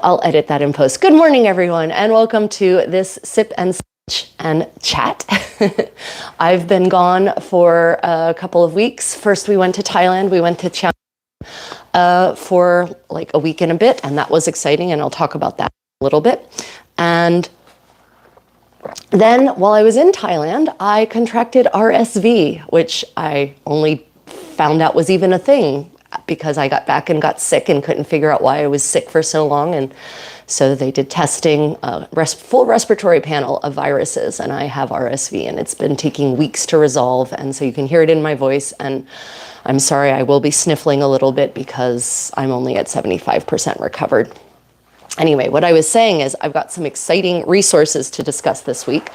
I'll edit that in post. Good morning, everyone, and welcome to this Sip and Stitch and Chat. I've been gone for a couple of weeks. First, we went to Thailand. We went to Chiang for like a week and a bit, and that was exciting, and I'll talk about that a little bit. And then, while I was in Thailand, I contracted RSV, which I only found out was even a thing because I got back and got sick and couldn't figure out why I was sick for so long. And so they did testing, full respiratory panel of viruses, and I have RSV, and it's been taking weeks to resolve. And so you can hear it in my voice, and I'm sorry, I will be sniffling a little bit because I'm only at 75% recovered. Anyway, what I was saying is I've got some exciting resources to discuss this week.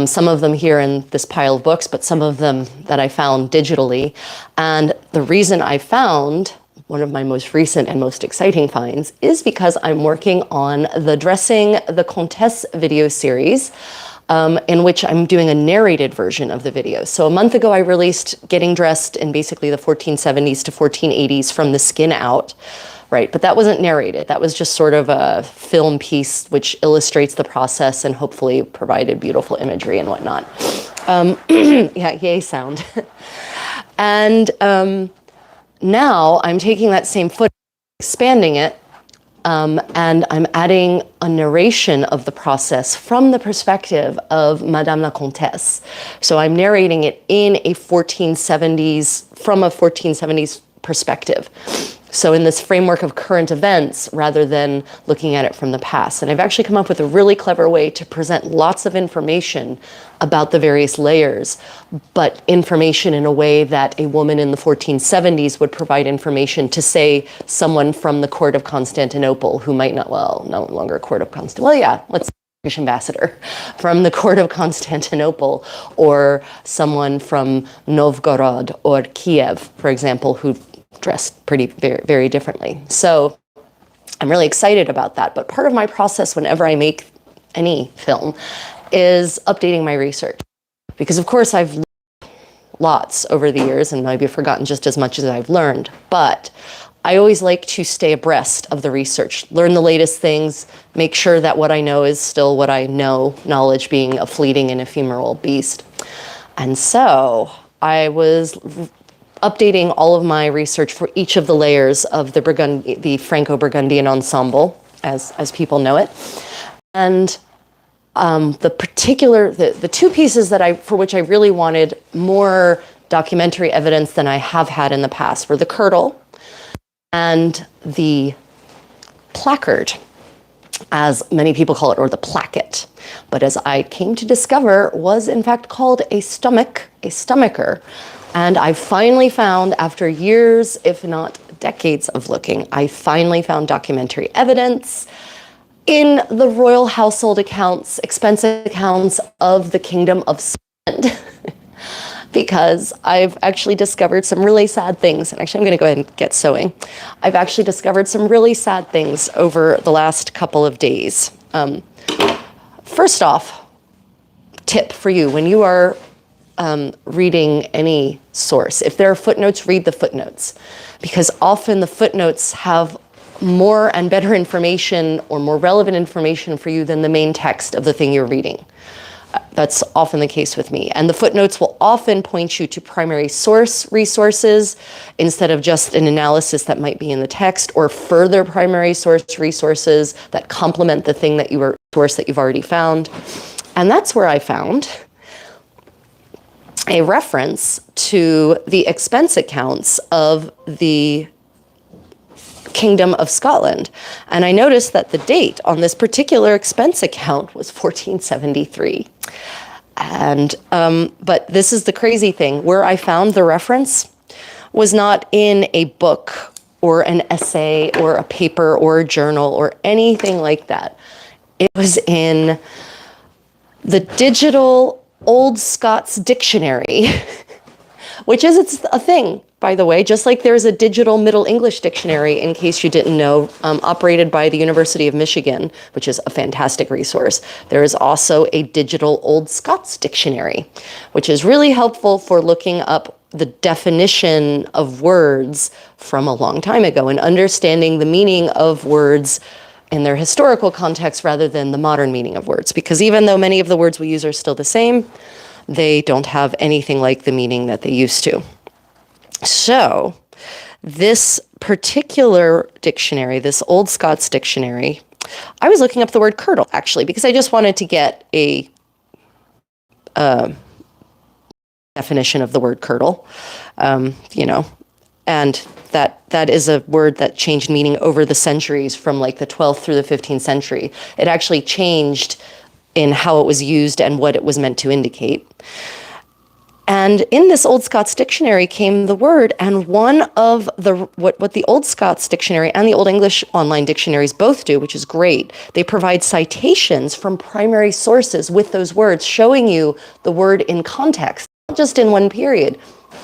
Some of them here in this pile of books, but some of them that I found digitally. And the reason I found one of my most recent and most exciting finds is because I'm working on the Dressing the Contessa video series, in which I'm doing a narrated version of the video. So a month ago, I released Getting Dressed in basically the 1470s to 1480s from the skin out. Right, but that wasn't narrated. That was just sort of a film piece which illustrates the process and hopefully provided beautiful imagery and whatnot. Yeah, yay sound. And now I'm taking that same footage, expanding it, and I'm adding a narration of the process from the perspective of Madame la Comtesse. So I'm narrating it in a 1470s, from a 1470s perspective. So in this framework of current events, rather than looking at it from the past. And I've actually come up with a really clever way to present lots of information about the various layers, but information in a way that a woman in the 1470s would provide information to, say, someone from the court of Constantinople who might not, well, no longer court of Constantinople. Well, yeah, let's say British ambassador from the court of Constantinople, or someone from Novgorod or Kiev, for example, who dressed very, very differently. So I'm really excited about that. But part of my process whenever I make any film is updating my research. Because of course I've learned lots over the years and maybe forgotten just as much as I've learned. But I always like to stay abreast of the research, learn the latest things, make sure that what I know is still what I know, knowledge being a fleeting and ephemeral beast. And so I was updating all of my research for each of the layers of the Franco-Burgundian ensemble, as people know it. And the two pieces for which I really wanted more documentary evidence than I have had in the past were the kirtle and the placard, as many people call it, or the placket. But as I came to discover, was in fact called a stomacher. And I finally found, after years, if not decades of looking, I finally found documentary evidence in the royal household accounts, expense accounts of the Kingdom of Scotland. Because I've actually discovered some really sad things. And actually, I'm going to go ahead and get sewing. I've actually discovered some really sad things over the last couple of days. First off, tip for you, when you are reading any source, if there are footnotes, read the footnotes, because often the footnotes have more and better information or more relevant information for you than the main text of the thing you're reading. That's often the case with me. And the footnotes will often point you to primary source resources instead of just an analysis that might be in the text, or further primary source resources that complement the thing that source that you've already found. And that's where I found a reference to the expense accounts of the Kingdom of Scotland. And I noticed that the date on this particular expense account was 1473. And, but this is the crazy thing, where I found the reference was not in a book or an essay or a paper or a journal or anything like that. It was in the digital Old Scots Dictionary, which is a thing, by the way, just like there's a digital Middle English dictionary, in case you didn't know, operated by the University of Michigan, which is a fantastic resource. There is also a digital Old Scots Dictionary, which is really helpful for looking up the definition of words from a long time ago and understanding the meaning of words in their historical context rather than the modern meaning of words. Because even though many of the words we use are still the same, they don't have anything like the meaning that they used to. So this particular dictionary, this Old Scots dictionary, I was looking up the word curdle, actually, because I just wanted to get a definition of the word curdle, you know, and that is a word that changed meaning over the centuries from like the 12th through the 15th century. It actually changed in how it was used and what it was meant to indicate. And in this Old Scots dictionary came the word, and one of the what the Old Scots dictionary and the Old English online dictionaries both do, which is great, they provide citations from primary sources with those words, showing you the word in context, not just in one period.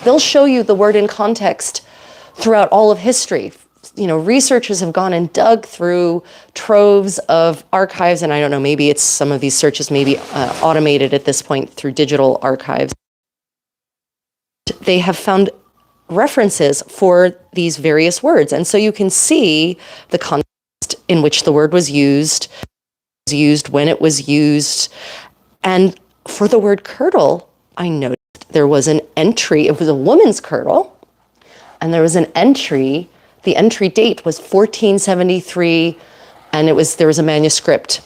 They'll show you the word in context throughout all of history. You know, researchers have gone and dug through troves of archives, and I don't know, maybe it's some of these searches may be automated at this point through digital archives. They have found references for these various words. And so you can see the context in which the word was used, when it was used. And for the word curdle, I noticed there was an entry. It was a woman's curdle. And there was an entry. The entry date was 1473. And there was a manuscript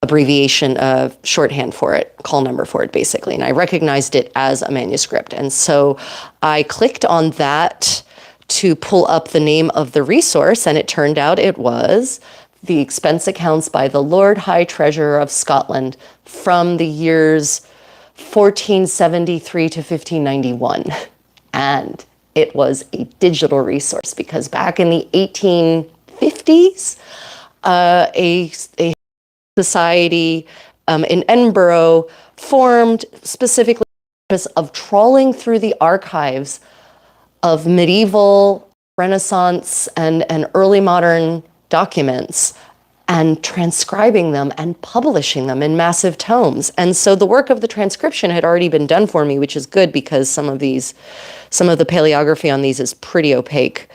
abbreviation of shorthand for it, call number for it, basically. And I recognized it as a manuscript. And so I clicked on that to pull up the name of the resource, and it turned out it was the expense accounts by the Lord High Treasurer of Scotland from the years 1473 to 1591. And it was a digital resource because back in the 1850s, a society in Edinburgh formed specifically for the purpose of trawling through the archives of medieval, Renaissance, and early modern documents and transcribing them and publishing them in massive tomes. And so the work of the transcription had already been done for me, which is good because some of the paleography on these is pretty opaque.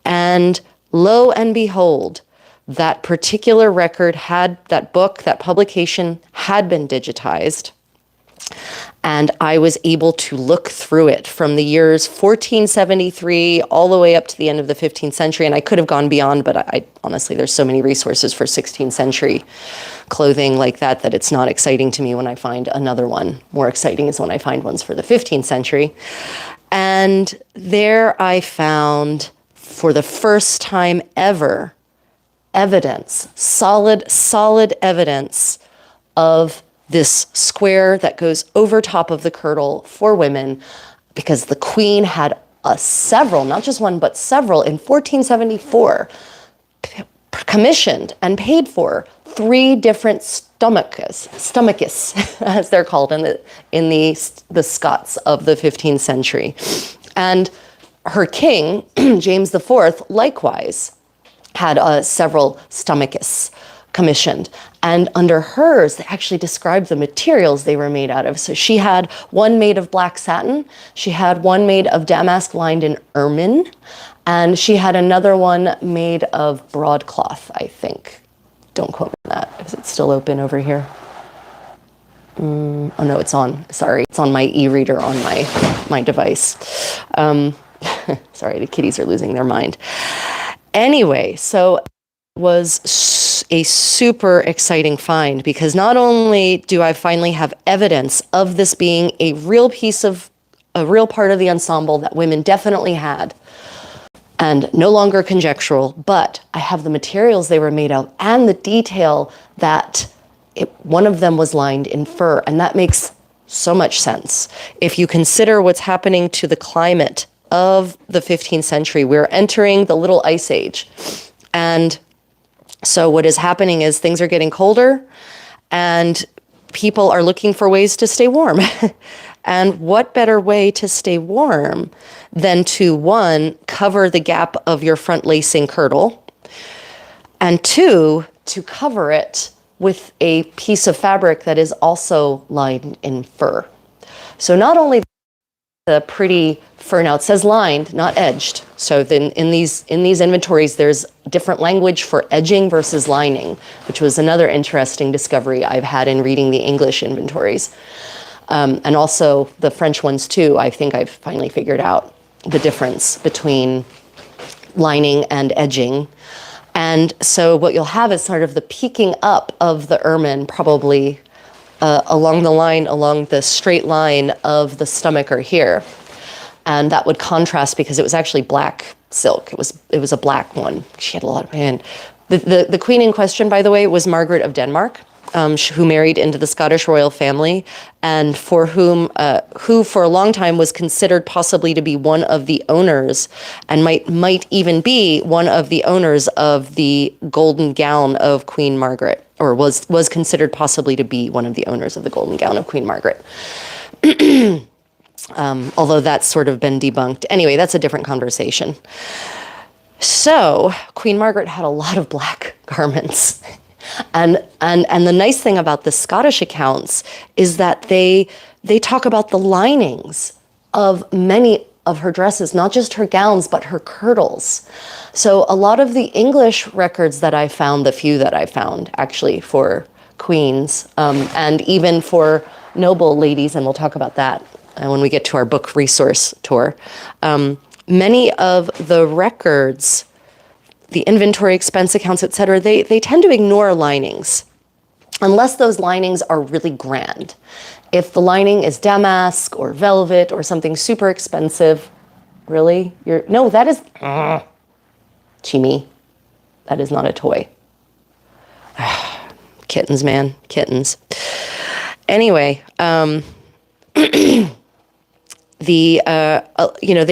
And lo and behold, that particular record that publication had been digitized. And I was able to look through it from the years 1473 all the way up to the end of the 15th century. And I could have gone beyond, but I honestly, there's so many resources for 16th century clothing like that it's not exciting to me when I find another one. More exciting is when I find ones for the 15th century. And there I found, for the first time ever, evidence, solid evidence of this square that goes over top of the curdle for women, because the Queen had several, not just one, but several in 1474, commissioned and paid for 3 different stomachus, as they're called in the Scots of the 15th century. And her king, James IV, likewise had several stomachus commissioned. And under hers, they actually described the materials they were made out of. So she had one made of black satin, she had one made of damask lined in ermine, and she had another one made of broadcloth, I think. Don't quote me on that. Is it still open over here? Oh no, it's on. Sorry, it's on my e-reader on my device. Sorry, the kitties are losing their mind. Anyway, so it was a super exciting find, because not only do I finally have evidence of this being a real part of the ensemble that women definitely had, and no longer conjectural, but I have the materials they were made of and the detail that one of them was lined in fur, and that makes so much sense. If you consider what's happening to the climate of the 15th century, we're entering the Little Ice Age. And so what is happening is things are getting colder and people are looking for ways to stay warm. And what better way to stay warm than to, 1, cover the gap of your front lacing girdle, and 2, to cover it with a piece of fabric that is also lined in fur. So not only the pretty fur. Now it says lined, not edged. So then in these inventories, there's different language for edging versus lining, which was another interesting discovery I've had in reading the English inventories. And also the French ones too. I think I've finally figured out the difference between lining and edging. And so what you'll have is sort of the peaking up of the ermine, probably along the straight line of the stomacher here. And that would contrast because it was actually black silk. It was a black one. She had a lot of hand. The queen in question, by the way, was Margaret of Denmark, who married into the Scottish royal family, and for who for a long time was considered possibly to be one of the owners, and might even be one of the owners of the golden gown of Queen Margaret, or was considered possibly to be one of the owners of the golden gown of Queen Margaret. Although that's sort of been debunked. Anyway, that's a different conversation. So Queen Margaret had a lot of black garments. And the nice thing about the Scottish accounts is that they talk about the linings of many of her dresses, not just her gowns, but her kirtles. So a lot of the English records that I found, the few that I found actually for queens, and even for noble ladies, and we'll talk about that when we get to our book resource tour, many of the records, the inventory expense accounts, et cetera, they tend to ignore linings unless those linings are really grand. If the lining is damask or velvet or something super expensive, really? No, that is, Chimmy, that is not a toy. Kittens, man, kittens. Anyway, they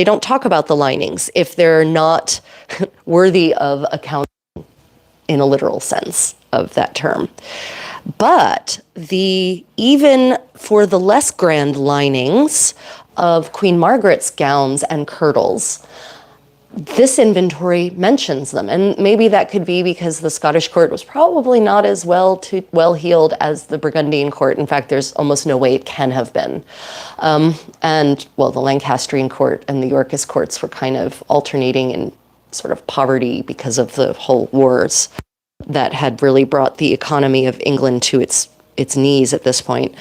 don't talk about the linings if they're not worthy of accounting in a literal sense of that term. But even for the less grand linings of Queen Margaret's gowns and kirtles, this inventory mentions them. And maybe that could be because the Scottish court was probably not as well-heeled as the Burgundian court. In fact, there's almost no way it can have been. The Lancastrian court and the Yorkist courts were kind of alternating in sort of poverty because of the whole wars that had really brought the economy of England to its knees at this point.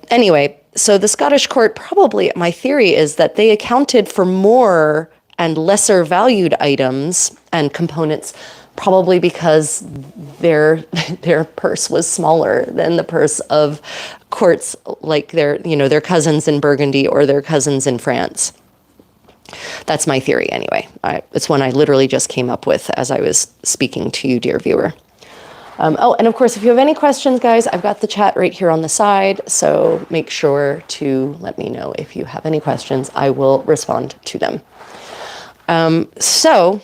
Anyway, so the Scottish court probably, my theory is that they accounted for more and lesser valued items and components, probably because their purse was smaller than the purse of courts like their cousins in Burgundy or their cousins in France. That's my theory anyway. It's one I literally just came up with as I was speaking to you, dear viewer. And of course, if you have any questions, guys, I've got the chat right here on the side, so make sure to let me know if you have any questions. I will respond to them. So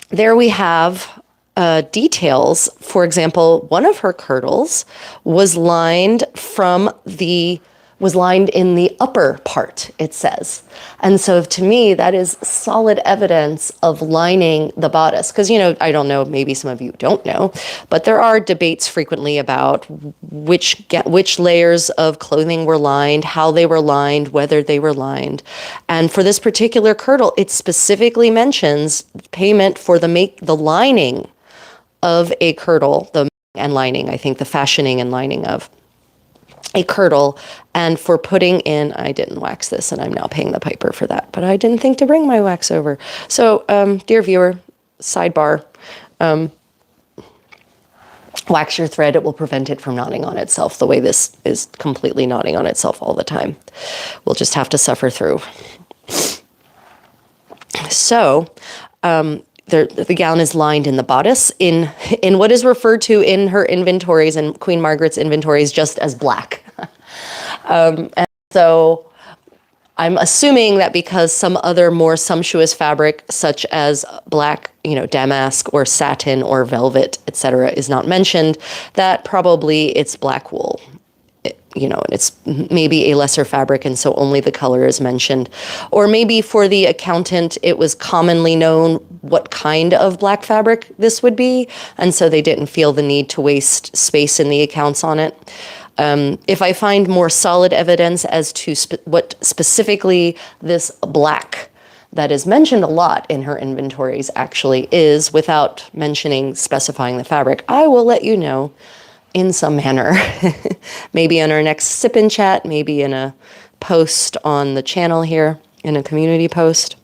there we have details. For example, one of her kirtles was lined in the upper part, it says. And so to me, that is solid evidence of lining the bodice. Because, I don't know, maybe some of you don't know, but there are debates frequently about which layers of clothing were lined, how they were lined, whether they were lined. And for this particular kirtle, it specifically mentions payment for the lining of a kirtle, the fashioning and lining of a kirtle, and for putting in, I didn't wax this and I'm now paying the piper for that, but I didn't think to bring my wax over. So, dear viewer, sidebar, wax your thread, it will prevent it from knotting on itself the way this is completely knotting on itself all the time. We'll just have to suffer through. So, the gown is lined in the bodice in what is referred to in her inventories and Queen Margaret's inventories just as black. And so I'm assuming that because some other more sumptuous fabric, such as black, damask or satin or velvet, etc., is not mentioned, that probably it's black wool. And it's maybe a lesser fabric, and so only the color is mentioned. Or maybe for the accountant, it was commonly known what kind of black fabric this would be, and so they didn't feel the need to waste space in the accounts on it. If I find more solid evidence as to what specifically this black that is mentioned a lot in her inventories actually is, without specifying the fabric, I will let you know in some manner. Maybe in our next sip and chat, maybe in a post on the channel here, in a community post.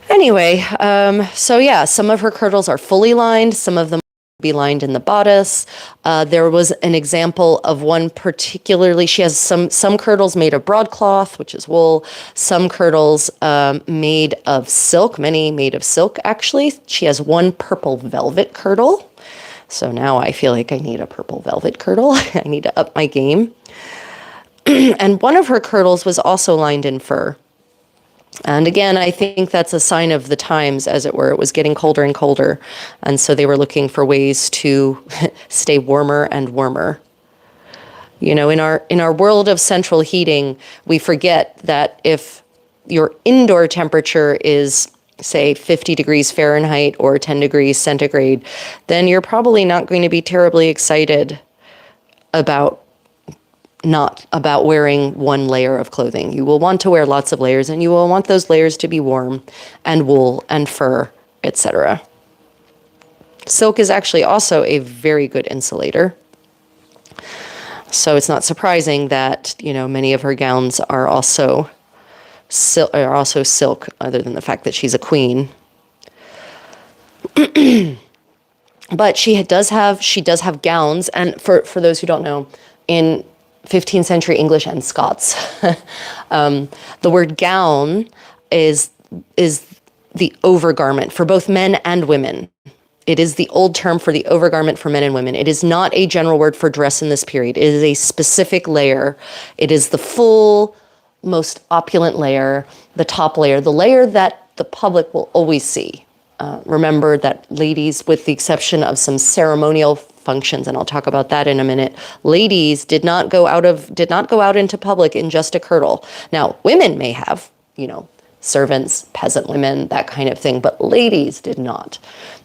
Anyway, so yeah, some of her kirtles are fully lined, some of them be lined in the bodice. There was an example of one particularly, she has some kirtles made of broadcloth, which is wool, some kirtles made of silk, many made of silk actually. She has one purple velvet kirtle. So now I feel like I need a purple velvet kirtle. I need to up my game. And one of her kirtles was also lined in fur. And again, I think that's a sign of the times, as it were. It was getting colder and colder. And so they were looking for ways to stay warmer and warmer. You know, in our world of central heating, we forget that if your indoor temperature is, say, 50 degrees Fahrenheit or 10 degrees centigrade, then you're probably not going to be terribly excited about wearing one layer of clothing. You will want to wear lots of layers, and you will want those layers to be warm, and wool and fur, etc. Silk is actually also a very good insulator. So it's not surprising that, you know, many of her gowns are also silk, other than the fact that she's a queen. But she does have gowns, and for those who don't know, in 15th century English and Scots, the word gown is the overgarment for both men and women. It is the old term for the overgarment for men and women. It is not a general word for dress in this period. It is a specific layer. It is the full, most opulent layer, the top layer, the layer that the public will always see. Remember that ladies, with the exception of some ceremonial functions, and I'll talk about that in a minute, ladies did not go out into public in just a kirtle. Now, women may have, you know, servants, peasant women, that kind of thing, but ladies did not.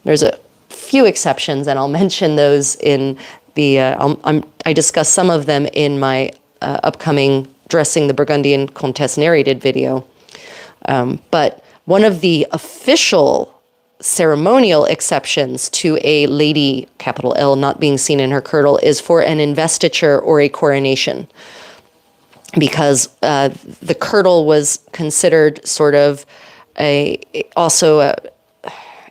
There's a few exceptions, and I'll mention those in the, I discuss some of them in my upcoming Dressing the Burgundian Contessa narrated video. But one of the official ceremonial exceptions to a lady, capital L, not being seen in her kirtle is for an investiture or a coronation, because the kirtle was considered sort of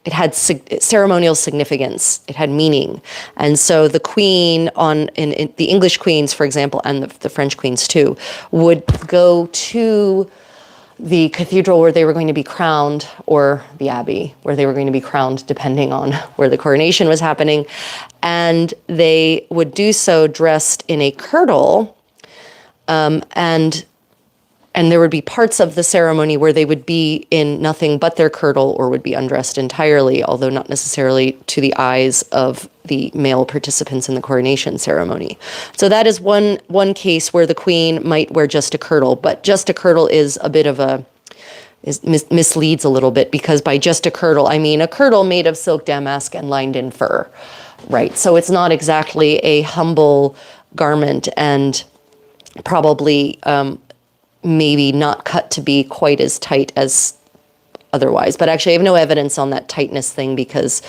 it had ceremonial significance. It had meaning. And so the queen in the English queens, for example, and the French queens too, would go to the cathedral where they were going to be crowned, or the abbey where they were going to be crowned, depending on where the coronation was happening. And they would do so dressed in a kirtle, and there would be parts of the ceremony where they would be in nothing but their kirtle, or would be undressed entirely, although not necessarily to the eyes of the male participants in the coronation ceremony. So that is one case where the queen might wear just a kirtle, but just a kirtle is a bit of misleads a little bit, because by just a kirtle, I mean a kirtle made of silk damask and lined in fur, right? So it's not exactly a humble garment, and probably maybe not cut to be quite as tight as otherwise. But actually, I have no evidence on that tightness thing, because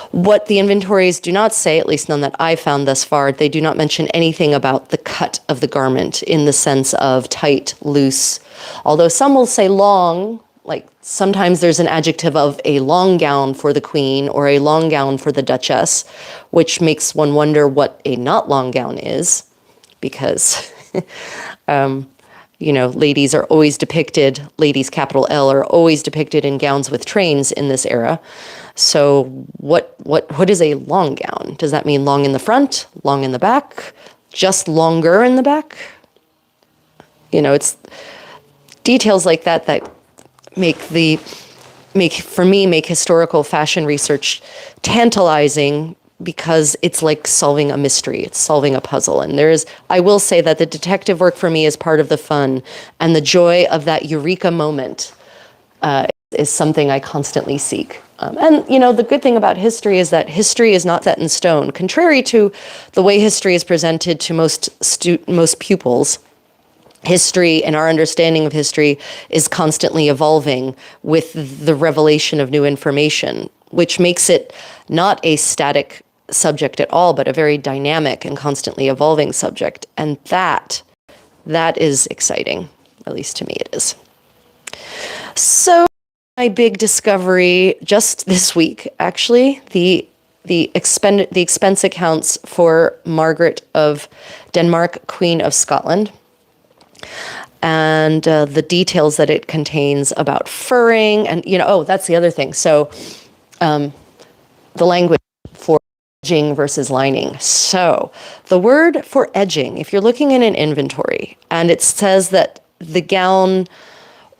what the inventories do not say, at least none that I've found thus far, they do not mention anything about the cut of the garment in the sense of tight, loose. Although some will say long, like sometimes there's an adjective of a long gown for the queen or a long gown for the duchess, which makes one wonder what a not long gown is, because you know, ladies are always depicted, ladies capital L are always depicted in gowns with trains in this era. So what is a long gown? Does that mean long in the front, long in the back, just longer in the back? You know, it's details like that that make historical fashion research tantalizing, because it's like solving a mystery, it's solving a puzzle. And I will say that the detective work for me is part of the fun, and the joy of that eureka moment is something I constantly seek. And, the good thing about history is that history is not set in stone. Contrary to the way history is presented to most pupils, history and our understanding of history is constantly evolving with the revelation of new information, which makes it not a static subject at all, but a very dynamic and constantly evolving subject. And that is exciting, at least to me it is. So my big discovery just this week, actually, the expense accounts for Margaret of Denmark, Queen of Scotland, and the details that it contains about furring, and that's the other thing. So, the language for edging versus lining. So, the word for edging, if you're looking in an inventory, and it says that the gown,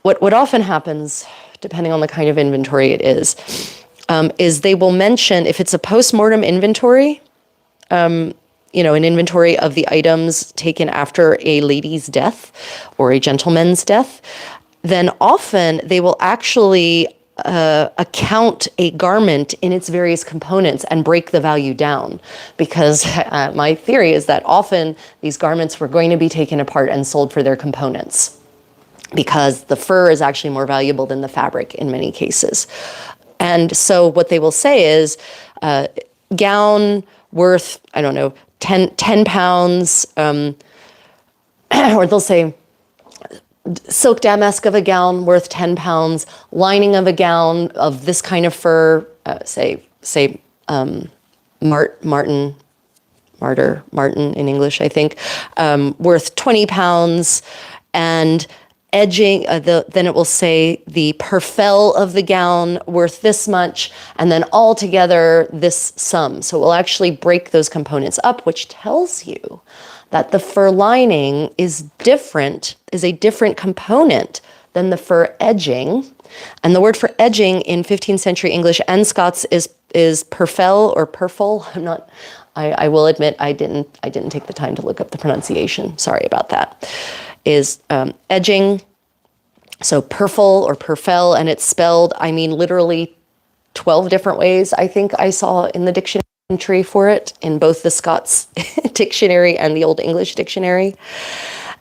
what often happens, depending on the kind of inventory it is they will mention, if it's a post-mortem inventory, an inventory of the items taken after a lady's death or a gentleman's death, then often they will actually account a garment in its various components and break the value down. Because my theory is that often these garments were going to be taken apart and sold for their components, because the fur is actually more valuable than the fabric in many cases. And so what they will say is gown worth, 10 pounds, or they'll say silk damask of a gown worth 10 pounds, lining of a gown of this kind of fur, martin in English, I think, worth 20 pounds, and edging, then it will say the perfel of the gown worth this much, and then altogether this sum. So it will actually break those components up, which tells you that the fur lining is a different component than the fur edging. And the word for edging in 15th century English and Scots is perfel or perfel. I will admit I didn't take the time to look up the pronunciation. Sorry about that. Is edging, so perfel or perfel, and it's spelled, literally 12 different ways, I think I saw in the dictionary entry for it, in both the Scots dictionary and the Old English dictionary.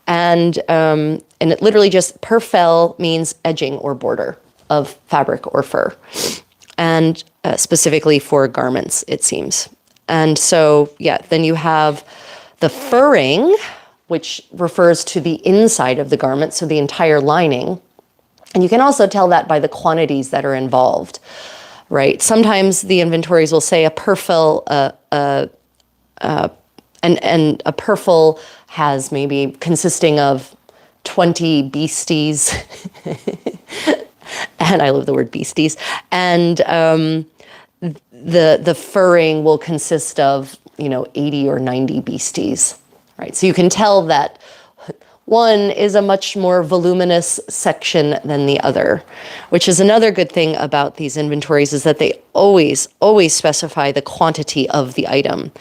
And it literally just, perfel means edging or border of fabric or fur, and specifically for garments, it seems. And so, then you have the furring, which refers to the inside of the garment, so the entire lining. And you can also tell that by the quantities that are involved, right? Sometimes the inventories will say a perfel, and a perfel has maybe consisting of 20 beasties, and I love the word beasties, and the furring will consist of 80 or 90 beasties. Right, so you can tell that one is a much more voluminous section than the other, which is another good thing about these inventories, is that they always specify the quantity of the item.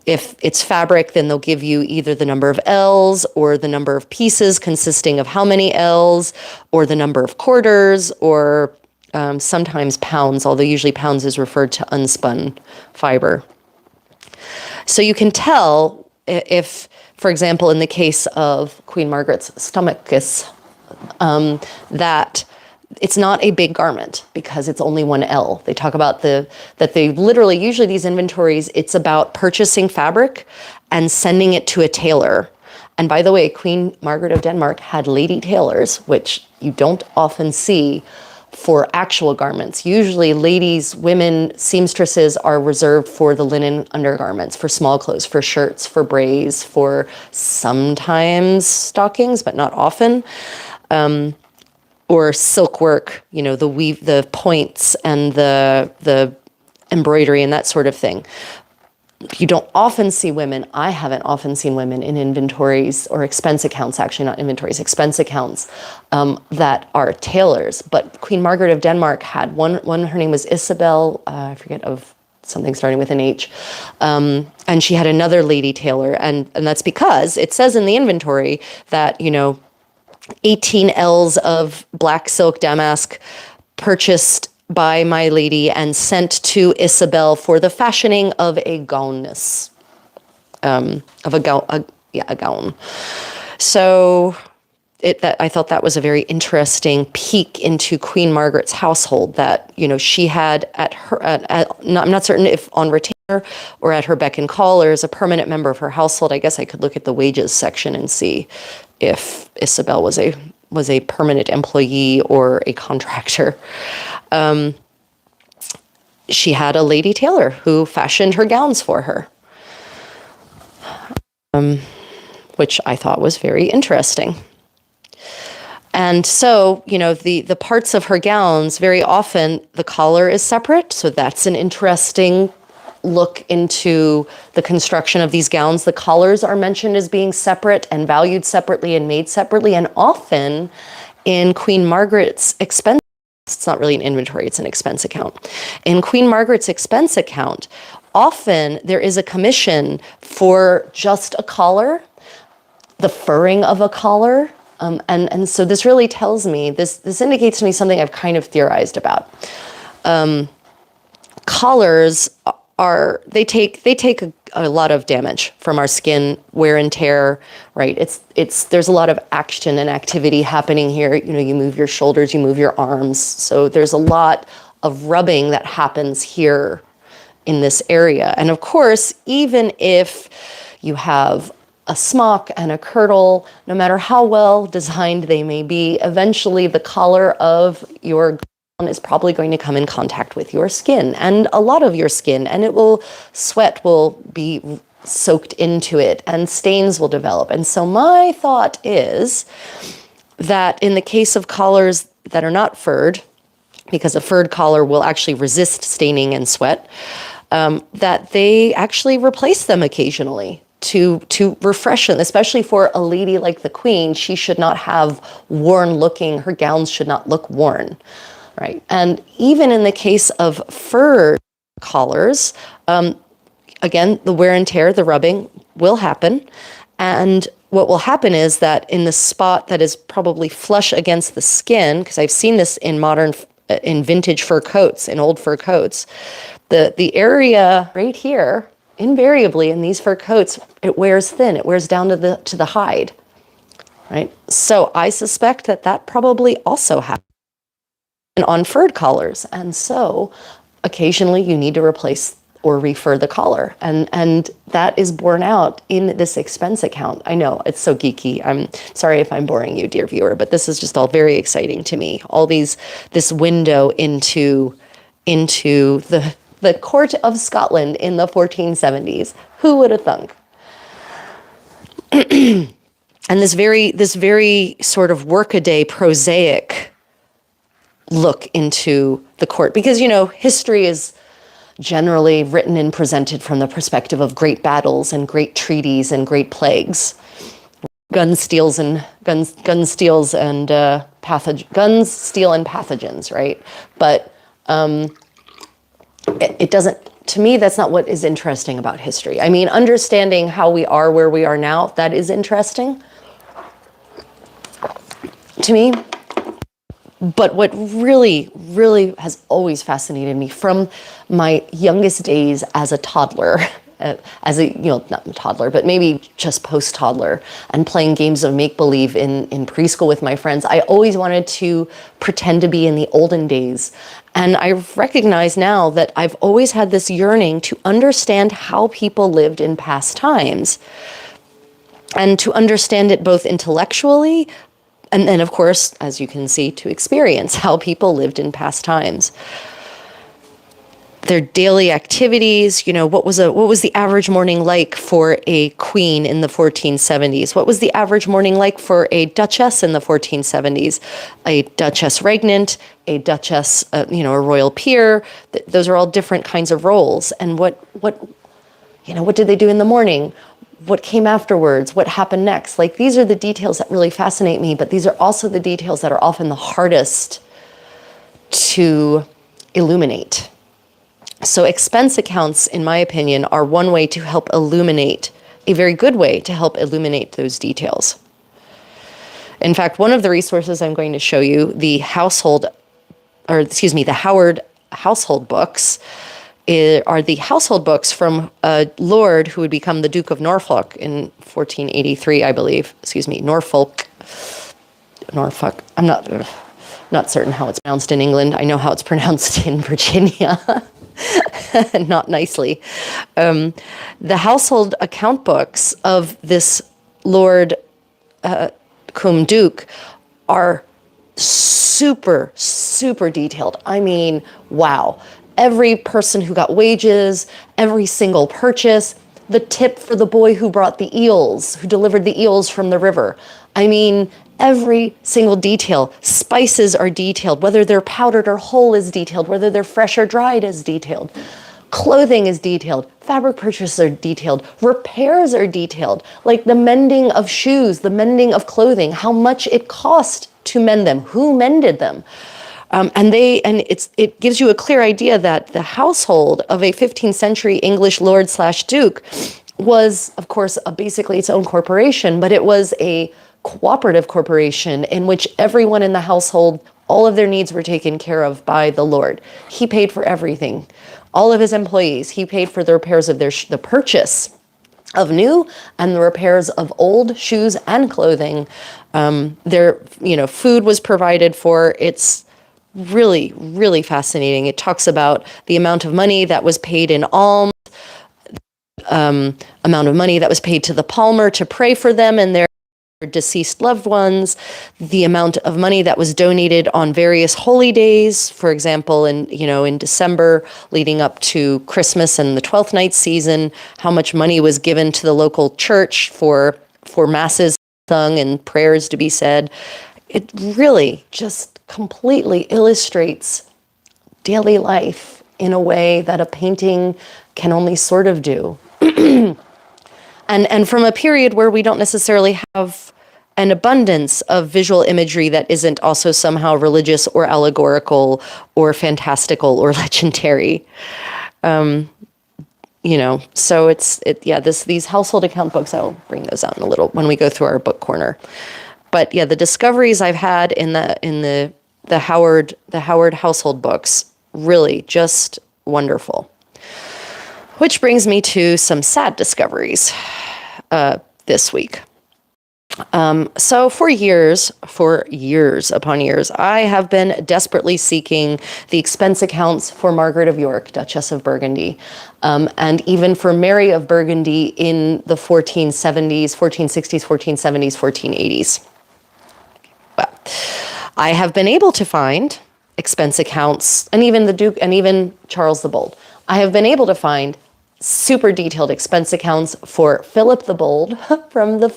If it's fabric, then they'll give you either the number of ells or the number of pieces consisting of how many ells, or the number of quarters, or sometimes pounds, although usually pounds is referred to unspun fiber. So you can tell if, for example, in the case of Queen Margaret's stomachus, that it's not a big garment because it's only 1 ell. They talk about that they literally, usually these inventories, it's about purchasing fabric and sending it to a tailor. And by the way, Queen Margaret of Denmark had lady tailors, which you don't often see for actual garments. Usually women seamstresses are reserved for the linen undergarments, for small clothes, for shirts, for braids, for sometimes stockings, but not often. Or silk work, the weave, the points and the embroidery and that sort of thing. You don't often see women, I haven't often seen women in inventories or expense accounts, actually not inventories, expense accounts that are tailors. But Queen Margaret of Denmark had one, her name was Isabel, I forget, of something starting with an H. And she had another lady tailor. And that's because it says in the inventory that, 18 ells of black silk damask purchased by my lady and sent to Isabel for the fashioning of a gownness, of a gown, a gown. So I thought that was a very interesting peek into Queen Margaret's household that, she had at her, I'm not certain if on retainer or at her beck and call or as a permanent member of her household. I guess I could look at the wages section and see if Isabel was a permanent employee or a contractor. She had a lady tailor who fashioned her gowns for her, which I thought was very interesting. And so, the parts of her gowns, very often the collar is separate. So that's an interesting look into the construction of these gowns. The collars are mentioned as being separate and valued separately and made separately. And often in Queen Margaret's expense, it's not really an inventory, it's an expense account. In Queen Margaret's expense account, often there is a commission for just a collar, the furring of a collar. And so this really tells me, this indicates to me something I've kind of theorized about. Collars they take a lot of damage from our skin, wear and tear, right? There's a lot of action and activity happening here. You move your shoulders, you move your arms. So there's a lot of rubbing that happens here in this area. And of course, even if you have a smock and a kirtle, no matter how well designed they may be, eventually the collar of your gown is probably going to come in contact with your skin and a lot of your skin, and sweat will be soaked into it and stains will develop. And so my thought is that in the case of collars that are not furred, because a furred collar will actually resist staining and sweat, that they actually replace them occasionally to refresh them, especially for a lady like the Queen. She should not have her gowns should not look worn, right? And even in the case of fur collars, again, the wear and tear, the rubbing will happen. And what will happen is that in the spot that is probably flush against the skin, because I've seen this in in vintage fur coats, in old fur coats, the area right here, invariably in these fur coats, it wears thin. It wears down to the hide, right? So I suspect that probably also happens on furred collars. And so occasionally you need to replace or refur the collar. And that is borne out in this expense account. I know, it's so geeky. I'm sorry if I'm boring you, dear viewer, but this is just all very exciting to me. This window into the court of Scotland in the 1470s. Who would have thunk? And this very sort of workaday, prosaic look into the court, because history is generally written and presented from the perspective of great battles and great treaties and great plagues, gun steals and pathogens, right? But it doesn't, to me, that's not what is interesting about history. I mean, understanding how we are where we are now, that is interesting to me. But what really, really has always fascinated me from my youngest days as a toddler, not a toddler, but maybe just post-toddler, and playing games of make-believe in preschool with my friends, I always wanted to pretend to be in the olden days. And I recognize now that I've always had this yearning to understand how people lived in past times, and to understand it both intellectually, and then, of course, as you can see, to experience how people lived in past times. Their daily activities, what was the average morning like for a queen in the 1470s? What was the average morning like for a duchess in the 1470s? A duchess regnant, a duchess, a royal peer. Those are all different kinds of roles. And what did they do in the morning? What came afterwards? What happened next? Like, these are the details that really fascinate me, but these are also the details that are often the hardest to illuminate. So expense accounts, in my opinion, are one way to help illuminate, a very good way to help illuminate those details. In fact, one of the resources I'm going to show you, the household the Howard household books are the household books from a lord who would become the Duke of Norfolk in 1483, I believe. Norfolk. I'm not certain how it's pronounced in England. I know how it's pronounced in Virginia. Not nicely. The household account books of this Lord cum Duke are super, super detailed. I mean, wow. Every person who got wages, every single purchase, the tip for the boy who brought the eels, who delivered the eels from the river. I mean, every single detail. Spices are detailed. Whether they're powdered or whole is detailed. Whether they're fresh or dried is detailed. Clothing is detailed. Fabric purchases are detailed. Repairs are detailed. Like the mending of shoes, the mending of clothing, how much it cost to mend them, who mended them. It gives you a clear idea that the household of a 15th century English lord/duke was, of course, basically its own corporation, but it was a cooperative corporation in which everyone in the household, all of their needs were taken care of by the lord. He paid for everything. All of his employees, he paid for the repairs of the purchase of new and the repairs of old shoes and clothing. Food was provided for. It's really, really fascinating. It talks about the amount of money that was paid in alms, amount of money that was paid to the palmer to pray for them and their deceased loved ones, the amount of money that was donated on various holy days, for example, in December leading up to Christmas and the Twelfth Night season, how much money was given to the local church for masses sung and prayers to be said. It really just completely illustrates daily life in a way that a painting can only sort of do. And from a period where we don't necessarily have an abundance of visual imagery that isn't also somehow religious or allegorical or fantastical or legendary. So these household account books, I'll bring those out in a little when we go through our book corner. But yeah, the discoveries I've had in the Howard household books, really just wonderful. Which brings me to some sad discoveries this week. So for years upon years, I have been desperately seeking the expense accounts for Margaret of York, Duchess of Burgundy, and even for Mary of Burgundy in the 1460s, 1470s, 1480s. Well, I have been able to find expense accounts, and even the Duke, and even Charles the Bold. I have been able to find super detailed expense accounts for Philip the Bold from the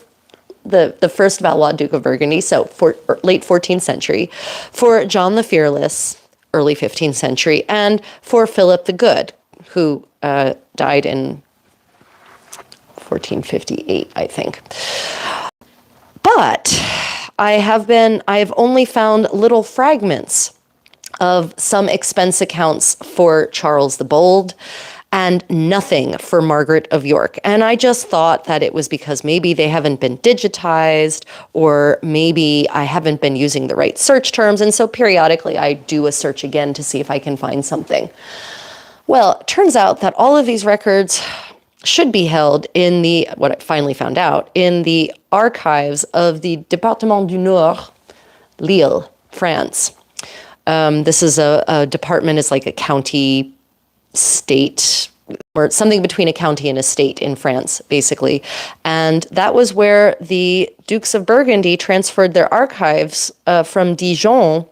first Valois Duke of Burgundy, so for late 14th century, for John the Fearless, early 15th century, and for Philip the Good, who died in 1458, I think. But I've only found little fragments of some expense accounts for Charles the Bold and nothing for Margaret of York. And I just thought that it was because maybe they haven't been digitized, or maybe I haven't been using the right search terms. And so periodically I do a search again to see if I can find something. Well, it turns out that all of these records should be held in what I finally found out, in the archives of the Département du Nord, Lille, France. This is a department, it's like a county, state, or something between a county and a state in France, basically. And that was where the Dukes of Burgundy transferred their archives from Dijon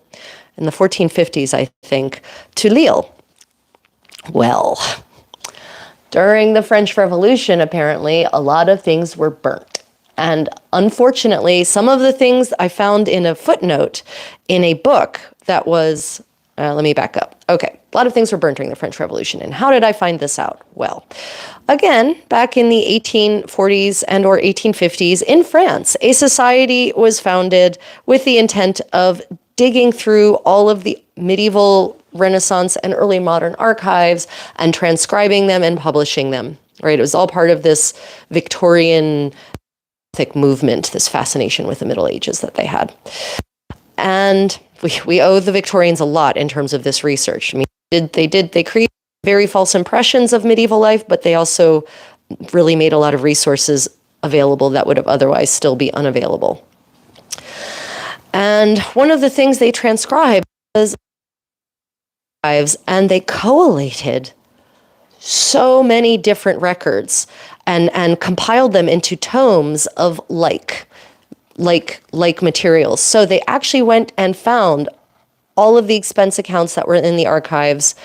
in the 1450s, I think, to Lille. Well, during the French Revolution, apparently, a lot of things were burnt. And unfortunately, some of the things I found in a footnote in a book that was, let me back up. Okay, a lot of things were burnt during the French Revolution. And how did I find this out? Well, again, back in the 1840s and or 1850s in France, a society was founded with the intent of digging through all of the medieval, Renaissance, and early modern archives and transcribing them and publishing them, right? It was all part of this Victorian movement, this fascination with the Middle Ages that they had. And we owe the Victorians a lot in terms of this research. I mean, they created very false impressions of medieval life, but they also really made a lot of resources available that would have otherwise still be unavailable. And one of the things they transcribed was archives, and they collated so many different records and compiled them into tomes of like materials. So they actually went and found all of the expense accounts that were in the archives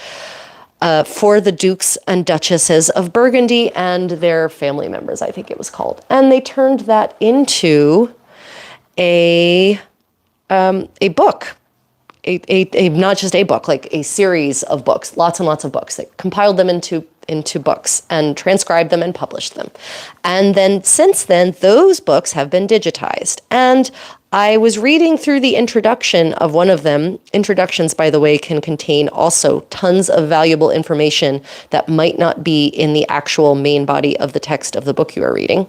for the dukes and duchesses of Burgundy and their family members, I think it was called. And they turned that into a book, not just a book, like a series of books, lots and lots of books. They compiled them into books and transcribed them and published them. And then since then, those books have been digitized. And I was reading through the introduction of one of them. Introductions, by the way, can contain also tons of valuable information that might not be in the actual main body of the text of the book you are reading.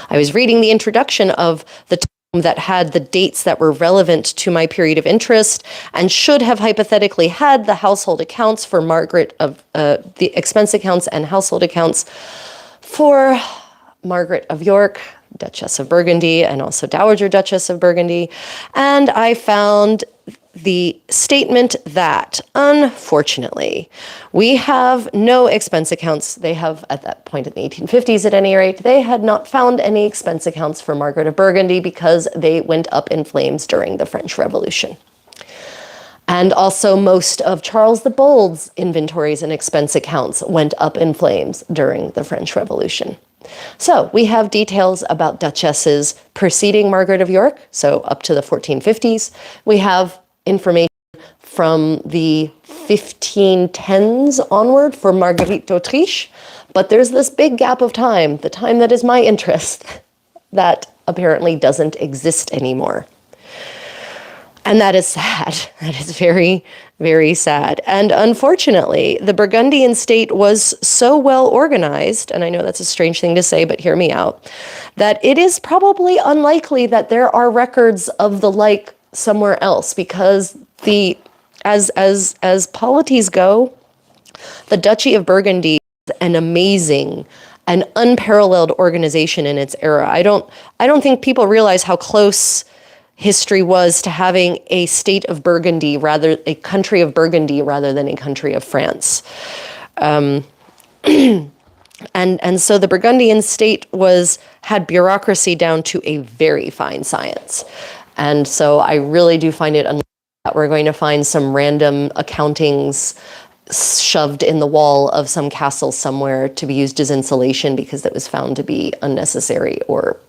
I was reading the introduction of the tome that had the dates that were relevant to my period of interest and should have hypothetically had the household accounts for Margaret of the expense accounts and household accounts for Margaret of York, Duchess of Burgundy, and also Dowager Duchess of Burgundy. And I found the statement that, unfortunately, we have no expense accounts. They have, at that point in the 1850s at any rate, they had not found any expense accounts for Margaret of Burgundy because they went up in flames during the French Revolution. And also most of Charles the Bold's inventories and expense accounts went up in flames during the French Revolution. So we have details about duchesses preceding Margaret of York, so up to the 1450s. We have information from the 1510s onward for Marguerite d'Autriche, but there's this big gap of time, the time that is my interest, that apparently doesn't exist anymore. And that is sad. That is very, very sad. And unfortunately, the Burgundian state was so well organized, and I know that's a strange thing to say, but hear me out, that it is probably unlikely that there are records of the like somewhere else, because as polities go, the Duchy of Burgundy is an amazing and unparalleled organization in its era. I don't think people realize how close history was to having a state of Burgundy, a country of Burgundy rather than a country of France. And so the Burgundian state had bureaucracy down to a very fine science. And so I really do find it unlikely that we're going to find some random accountings shoved in the wall of some castle somewhere to be used as insulation because it was found to be unnecessary, or,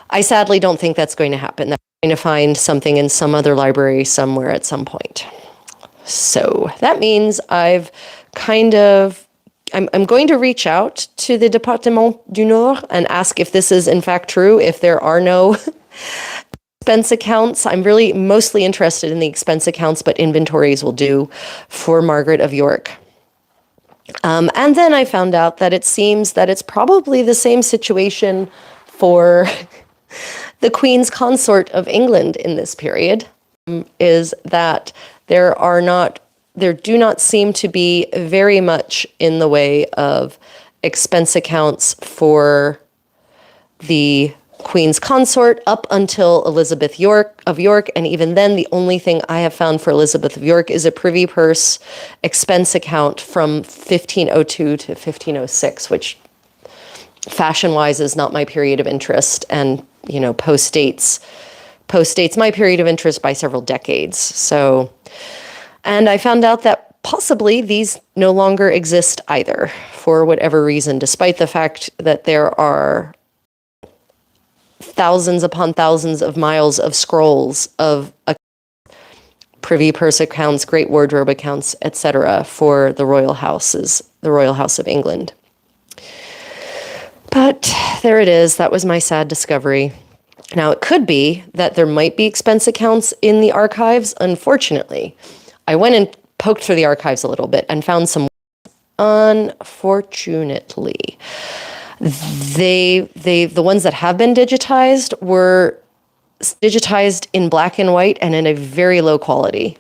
I sadly don't think that's going to happen. That we're going to find something in some other library somewhere at some point. So that means I'm going to reach out to the Département du Nord and ask if this is in fact true, if there are no expense accounts. I'm really mostly interested in the expense accounts, but inventories will do for Margaret of York. And then I found out that it seems that it's probably the same situation for the Queen's Consort of England in this period, is that there do not seem to be very much in the way of expense accounts for the Queen's Consort up until Elizabeth of York, and even then the only thing I have found for Elizabeth of York is a Privy Purse expense account from 1502 to 1506, which fashion-wise is not my period of interest, and postdates my period of interest by several decades. So, and I found out that possibly these no longer exist either, for whatever reason, despite the fact that there are thousands upon thousands of miles of scrolls of Privy Purse accounts, Great Wardrobe accounts, etc., for the royal House of England. But there it is. That was my sad discovery. Now, it could be that there might be expense accounts in the archives. Unfortunately, I went and poked through the archives a little bit and found some. Unfortunately, the ones that have been digitized were digitized in black and white and in a very low quality.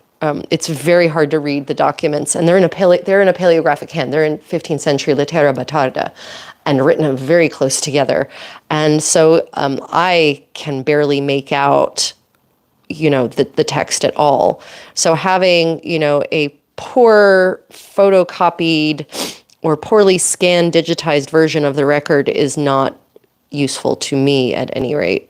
It's very hard to read the documents, and they're in a paleographic hand. They're in 15th century lettera batarda, and written very close together. And so I can barely make out, the text at all. So having, a poor photocopied or poorly scanned digitized version of the record is not useful to me at any rate.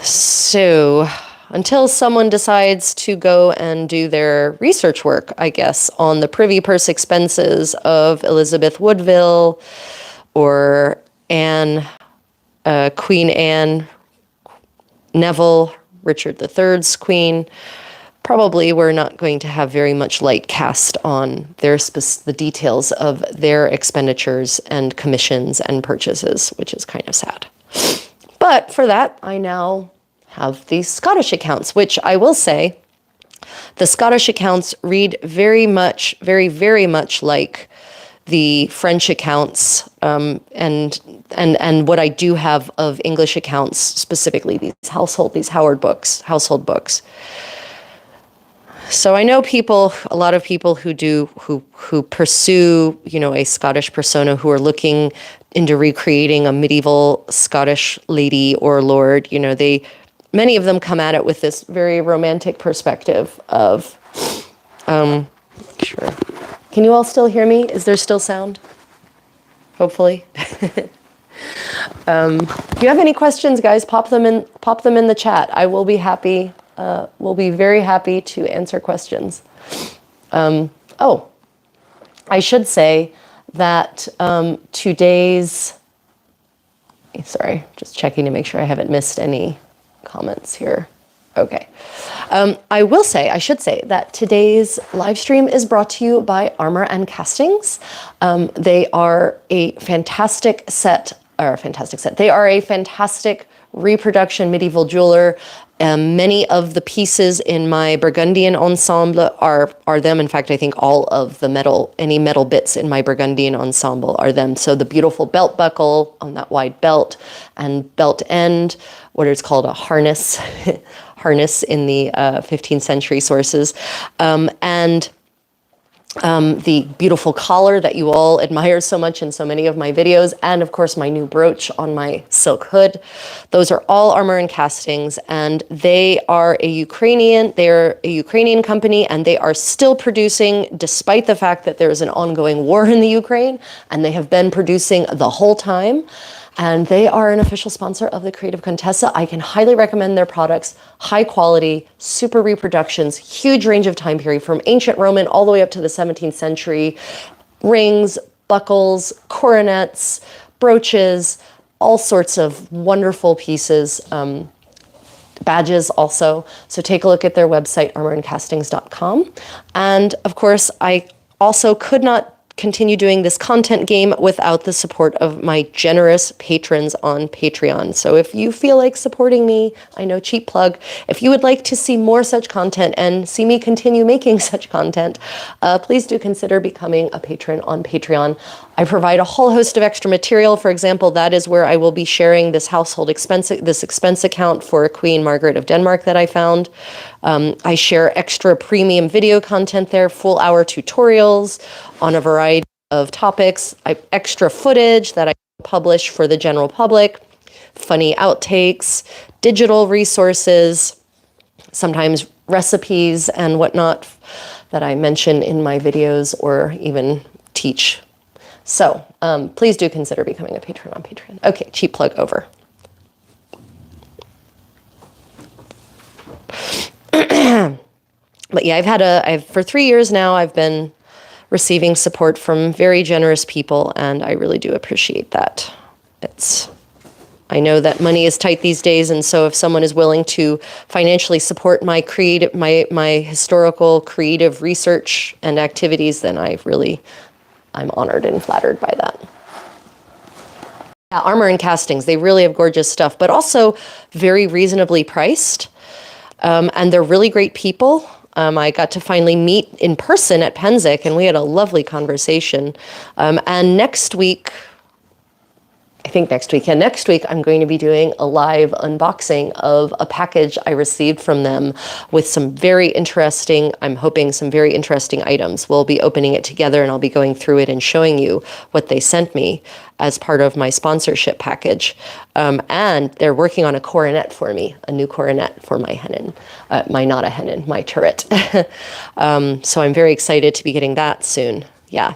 So until someone decides to go and do their research work, I guess, on the privy purse expenses of Elizabeth Woodville or Queen Anne Neville, Richard III's queen, probably we're not going to have very much light cast on the details of their expenditures and commissions and purchases, which is kind of sad. But for that, I now have these Scottish accounts, which I will say, the Scottish accounts read very, very much like the French accounts, and what I do have of English accounts, specifically these household books. So I know a lot of people who pursue, a Scottish persona, who are looking into recreating a medieval Scottish lady or lord. Many of them come at it with this very romantic perspective of, sure. Can you all still hear me? Is there still sound? Hopefully. If you have any questions, guys, pop them in the chat. I will be happy. We'll be very happy to answer questions. I should say that today's, sorry, just checking to make sure I haven't missed any comments here. Okay. I should say that today's live stream is brought to you by Armor and Castings. They are a fantastic set. They are a fantastic reproduction medieval jeweler. Many of the pieces in my Burgundian ensemble are them. In fact, I think all of any metal bits in my Burgundian ensemble are them. So the beautiful belt buckle on that wide belt and belt end, what is called a harness, in the 15th century sources, and the beautiful collar that you all admire so much in so many of my videos, and of course my new brooch on my silk hood. Those are all Armor and Castings, and they are a Ukrainian company, and they are still producing despite the fact that there is an ongoing war in the Ukraine, and they have been producing the whole time. And they are an official sponsor of the Creative Contessa. I can highly recommend their products. High quality, super reproductions, huge range of time period, from ancient Roman all the way up to the 17th century. Rings, buckles, coronets, brooches, all sorts of wonderful pieces. Badges also. So take a look at their website, armorandcastings.com. And of course, I also could not continue doing this content game without the support of my generous patrons on Patreon. So if you feel like supporting me, I know, cheap plug, if you would like to see more such content and see me continue making such content, please do consider becoming a patron on Patreon. I provide a whole host of extra material. For example, that is where I will be sharing this expense account for Queen Margaret of Denmark that I found. I share extra premium video content there, full hour tutorials on a variety of topics, extra footage that I publish for the general public, funny outtakes, digital resources, sometimes recipes and whatnot that I mention in my videos or even teach. So please do consider becoming a patron on Patreon. Okay, cheap plug over. But yeah, for 3 years now, I've been receiving support from very generous people, and I really do appreciate that. I know that money is tight these days, and so if someone is willing to financially support my historical creative research and activities, then I'm honored and flattered by that. Yeah, Armor and Castings, they really have gorgeous stuff, but also very reasonably priced. And they're really great people. I got to finally meet in person at Pennsic, and we had a lovely conversation. And next week, I I think next week. And next week, I'm going to be doing a live unboxing of a package I received from them with some very interesting, I'm hoping some very interesting items. We'll be opening it together and I'll be going through it and showing you what they sent me as part of my sponsorship package. And they're working on a coronet for me, a new coronet for my hennin, not a hennin, my turret. So I'm very excited to be getting that soon. Yeah,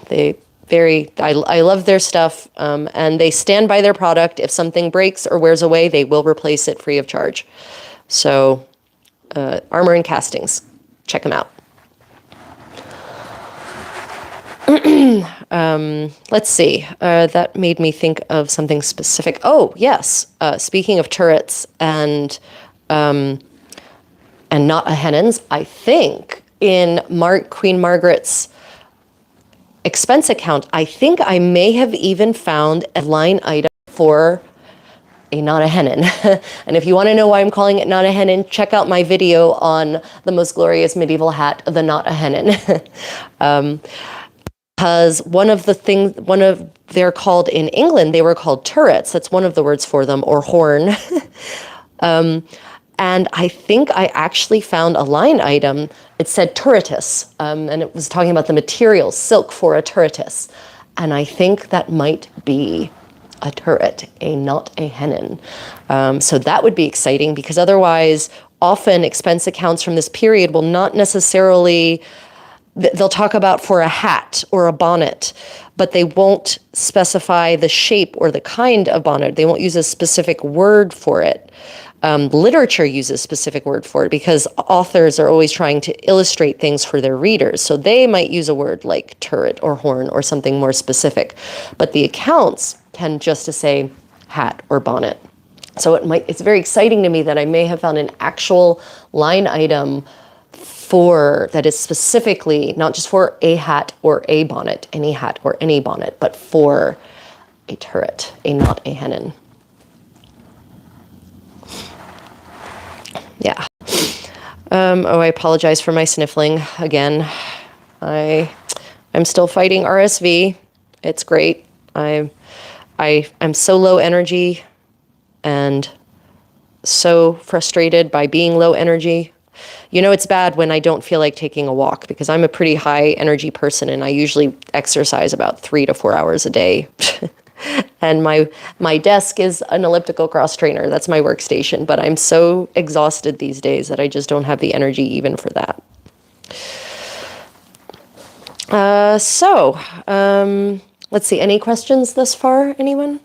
I love their stuff, and they stand by their product. If something breaks or wears away, they will replace it free of charge. So, Armor and Castings, check them out. Let's see, that made me think of something specific. Oh, yes, speaking of turrets and not a hennins, I think in Queen Margaret's expense account, I think I may have even found a line item for a not a hennin. And if you want to know why I'm calling it not a hennin, check out my video on the most glorious medieval hat, the not a hennin. Because they're called in England, they were called turrets. That's one of the words for them, or horn. And I think I actually found a line item. It said turretus, and it was talking about the material, silk for a turretus. And I think that might be a turret, not a hennin. So that would be exciting, because otherwise, often expense accounts from this period will not necessarily, they'll talk about for a hat or a bonnet, but they won't specify the shape or the kind of bonnet. They won't use a specific word for it. Literature uses specific word for it because authors are always trying to illustrate things for their readers. So they might use a word like turret or horn or something more specific. But the accounts tend just to say hat or bonnet. So it's very exciting to me that I may have found an actual line item that is specifically not just for a hat or a bonnet, any hat or any bonnet, but for a turret, not a hennin. Yeah. I apologize for my sniffling again. I'm still fighting RSV. It's great. I'm so low energy and so frustrated by being low energy. You know, it's bad when I don't feel like taking a walk, because I'm a pretty high energy person and I usually exercise about 3 to 4 hours a day. And my desk is an elliptical cross trainer. That's my workstation. But I'm so exhausted these days that I just don't have the energy even for that. Let's see. Any questions thus far, anyone?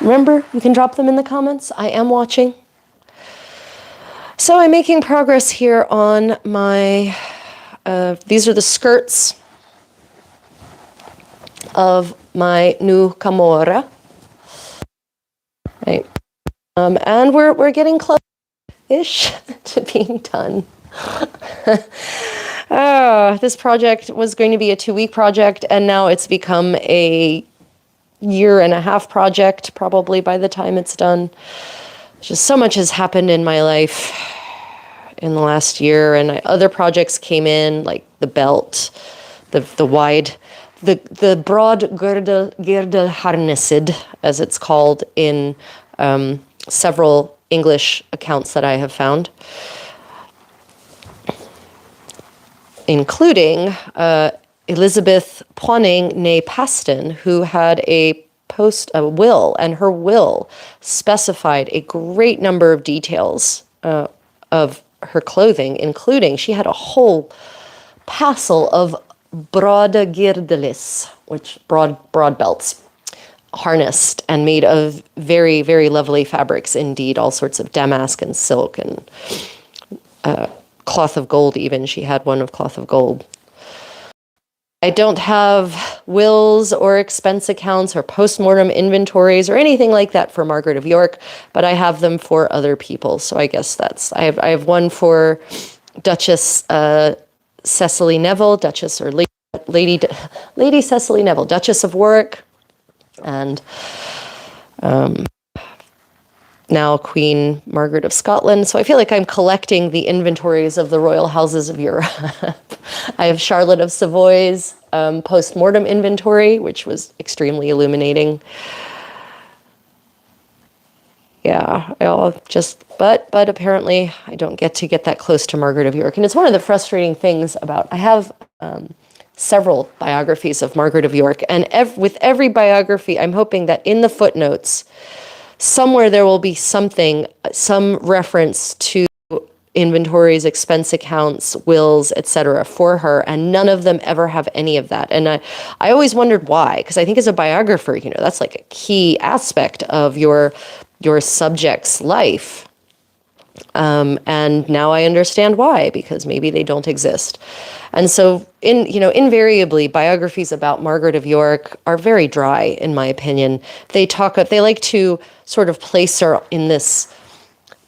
Remember, you can drop them in the comments. I am watching. So I'm making progress here on my, these are the skirts of my new Camorra. Right. And we're getting close-ish to being done. This project was going to be a 2-week project, and now it's become a 1.5-year project, probably by the time it's done. Just so much has happened in my life in the last year, and other projects came in, like the belt, the broad girdle harnessed, as it's called in several English accounts that I have found, including Elizabeth Poning née Paston, who had a will, and her will specified a great number of details of her clothing, including she had a whole passel of broade girdles, which broad belts, harnessed and made of very, very lovely fabrics indeed, all sorts of damask and silk and cloth of gold even. She had one of cloth of gold. I don't have wills or expense accounts or postmortem inventories or anything like that for Margaret of York, but I have them for other people. So I guess I have one for Duchess Cecily Neville, Duchess or Lady Cecily Neville, Duchess of Warwick, and now Queen Margaret of Scotland. So I feel like I'm collecting the inventories of the royal houses of Europe. I have Charlotte of Savoy's post-mortem inventory, which was extremely illuminating. Yeah, but apparently I don't get to get that close to Margaret of York. And it's one of the frustrating things about, I have several biographies of Margaret of York, and with every biography, I'm hoping that in the footnotes, somewhere there will be something, some reference to inventories, expense accounts, wills, etc. for her, and none of them ever have any of that. And I always wondered why, because I think as a biographer, that's like a key aspect of your subject's life. And now I understand why, because maybe they don't exist. And so invariably biographies about Margaret of York are very dry, in my opinion. They like to sort of place her in this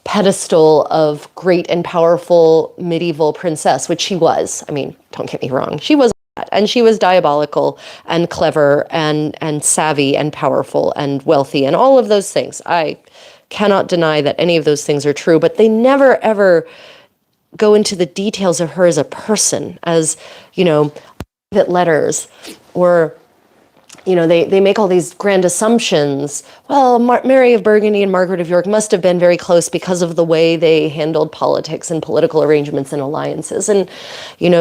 pedestal of great and powerful medieval princess, which she was. I mean, don't get me wrong. She was that. And she was diabolical and clever and savvy and powerful and wealthy and all of those things. I cannot deny that any of those things are true, but they never, ever go into the details of her as a person, as, private letters, or they make all these grand assumptions. Well, Mary of Burgundy and Margaret of York must have been very close because of the way they handled politics and political arrangements and alliances. And,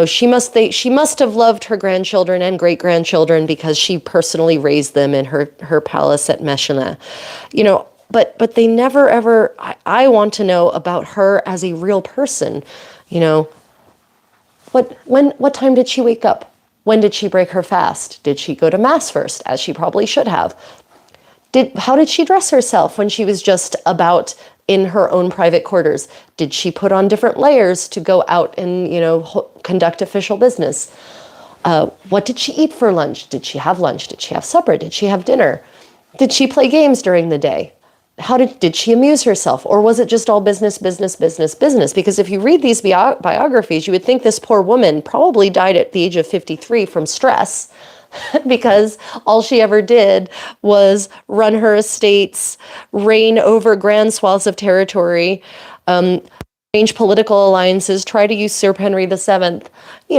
she must have loved her grandchildren and great-grandchildren because she personally raised them in her palace at Mechlin. But they never ever, I want to know about her as a real person. What time did she wake up? When did she break her fast? Did she go to mass first, as she probably should have? How did she dress herself when she was just about in her own private quarters? Did she put on different layers to go out and, conduct official business? What did she eat for lunch? Did she have lunch? Did she have supper? Did she have dinner? Did she play games during the day? How did she amuse herself? Or was it just all business, business, business, business? Because if you read these biographies, you would think this poor woman probably died at the age of 53 from stress because all she ever did was run her estates, reign over grand swaths of territory, arrange political alliances, try to usurp Henry VII,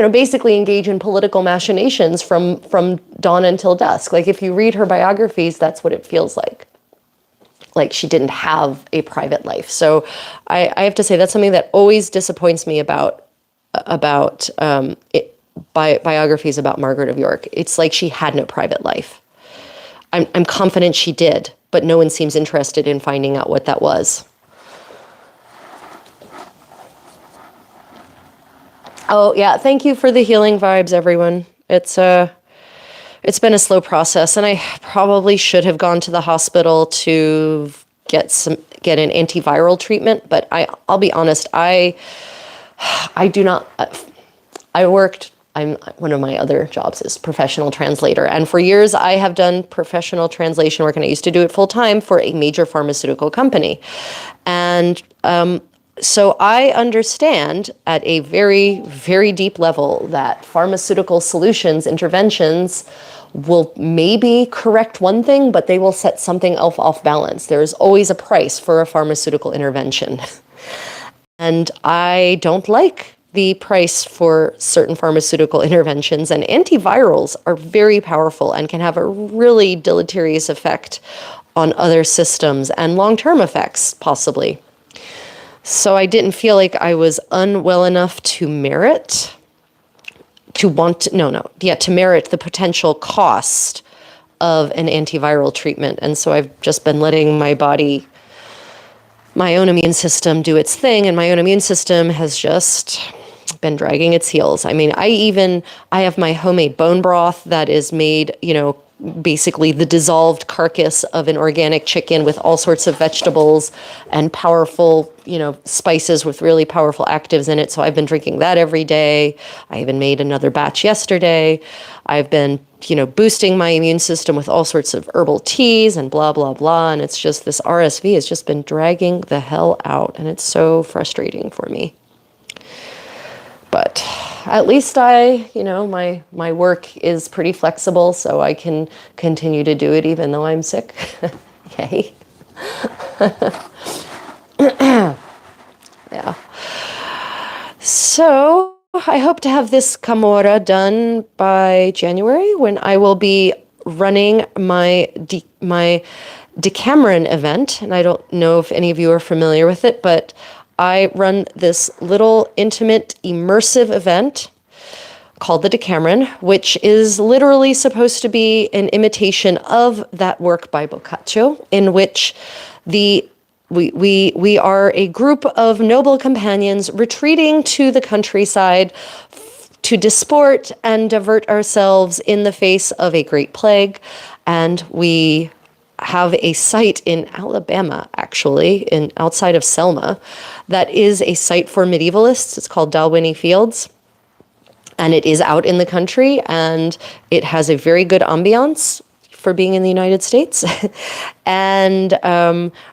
basically engage in political machinations from dawn until dusk. Like if you read her biographies, that's what it feels like. Like she didn't have a private life. So I have to say that's something that always disappoints me about biographies about Margaret of York. It's like she had no private life. I'm confident she did, but no one seems interested in finding out what that was. Oh yeah, thank you for the healing vibes, everyone. It's been a slow process, and I probably should have gone to the hospital to get an antiviral treatment. But I'll be honest, I do not. One of my other jobs is professional translator, and for years I have done professional translation work, and I used to do it full time for a major pharmaceutical company, and so I understand at a very, very deep level that pharmaceutical solutions, interventions, will maybe correct one thing, but they will set something else off balance. There is always a price for a pharmaceutical intervention. And I don't like the price for certain pharmaceutical interventions, and antivirals are very powerful and can have a really deleterious effect on other systems and long-term effects, possibly. So I didn't feel like I was unwell enough to merit the potential cost of an antiviral treatment. And so I've just been letting my own immune system do its thing, and my own immune system has just been dragging its heels. I mean, I have my homemade bone broth that is made, basically the dissolved carcass of an organic chicken with all sorts of vegetables and powerful, spices with really powerful actives in it. So I've been drinking that every day. I even made another batch yesterday. I've been, boosting my immune system with all sorts of herbal teas and blah, blah, blah. And it's just this RSV has just been dragging the hell out. And it's so frustrating for me. But at least my work is pretty flexible, so I can continue to do it even though I'm sick. Yay. Yeah. So I hope to have this Camorra done by January, when I will be running my Decameron event, and I don't know if any of you are familiar with it, but I run this little intimate immersive event called the Decameron, which is literally supposed to be an imitation of that work by Boccaccio, in which we are a group of noble companions retreating to the countryside to disport and divert ourselves in the face of a great plague. And we have a site in Alabama, actually, outside of Selma, that is a site for medievalists. It's called Dalwhinnie Fields. And it is out in the country, and it has a very good ambiance for being in the United States. And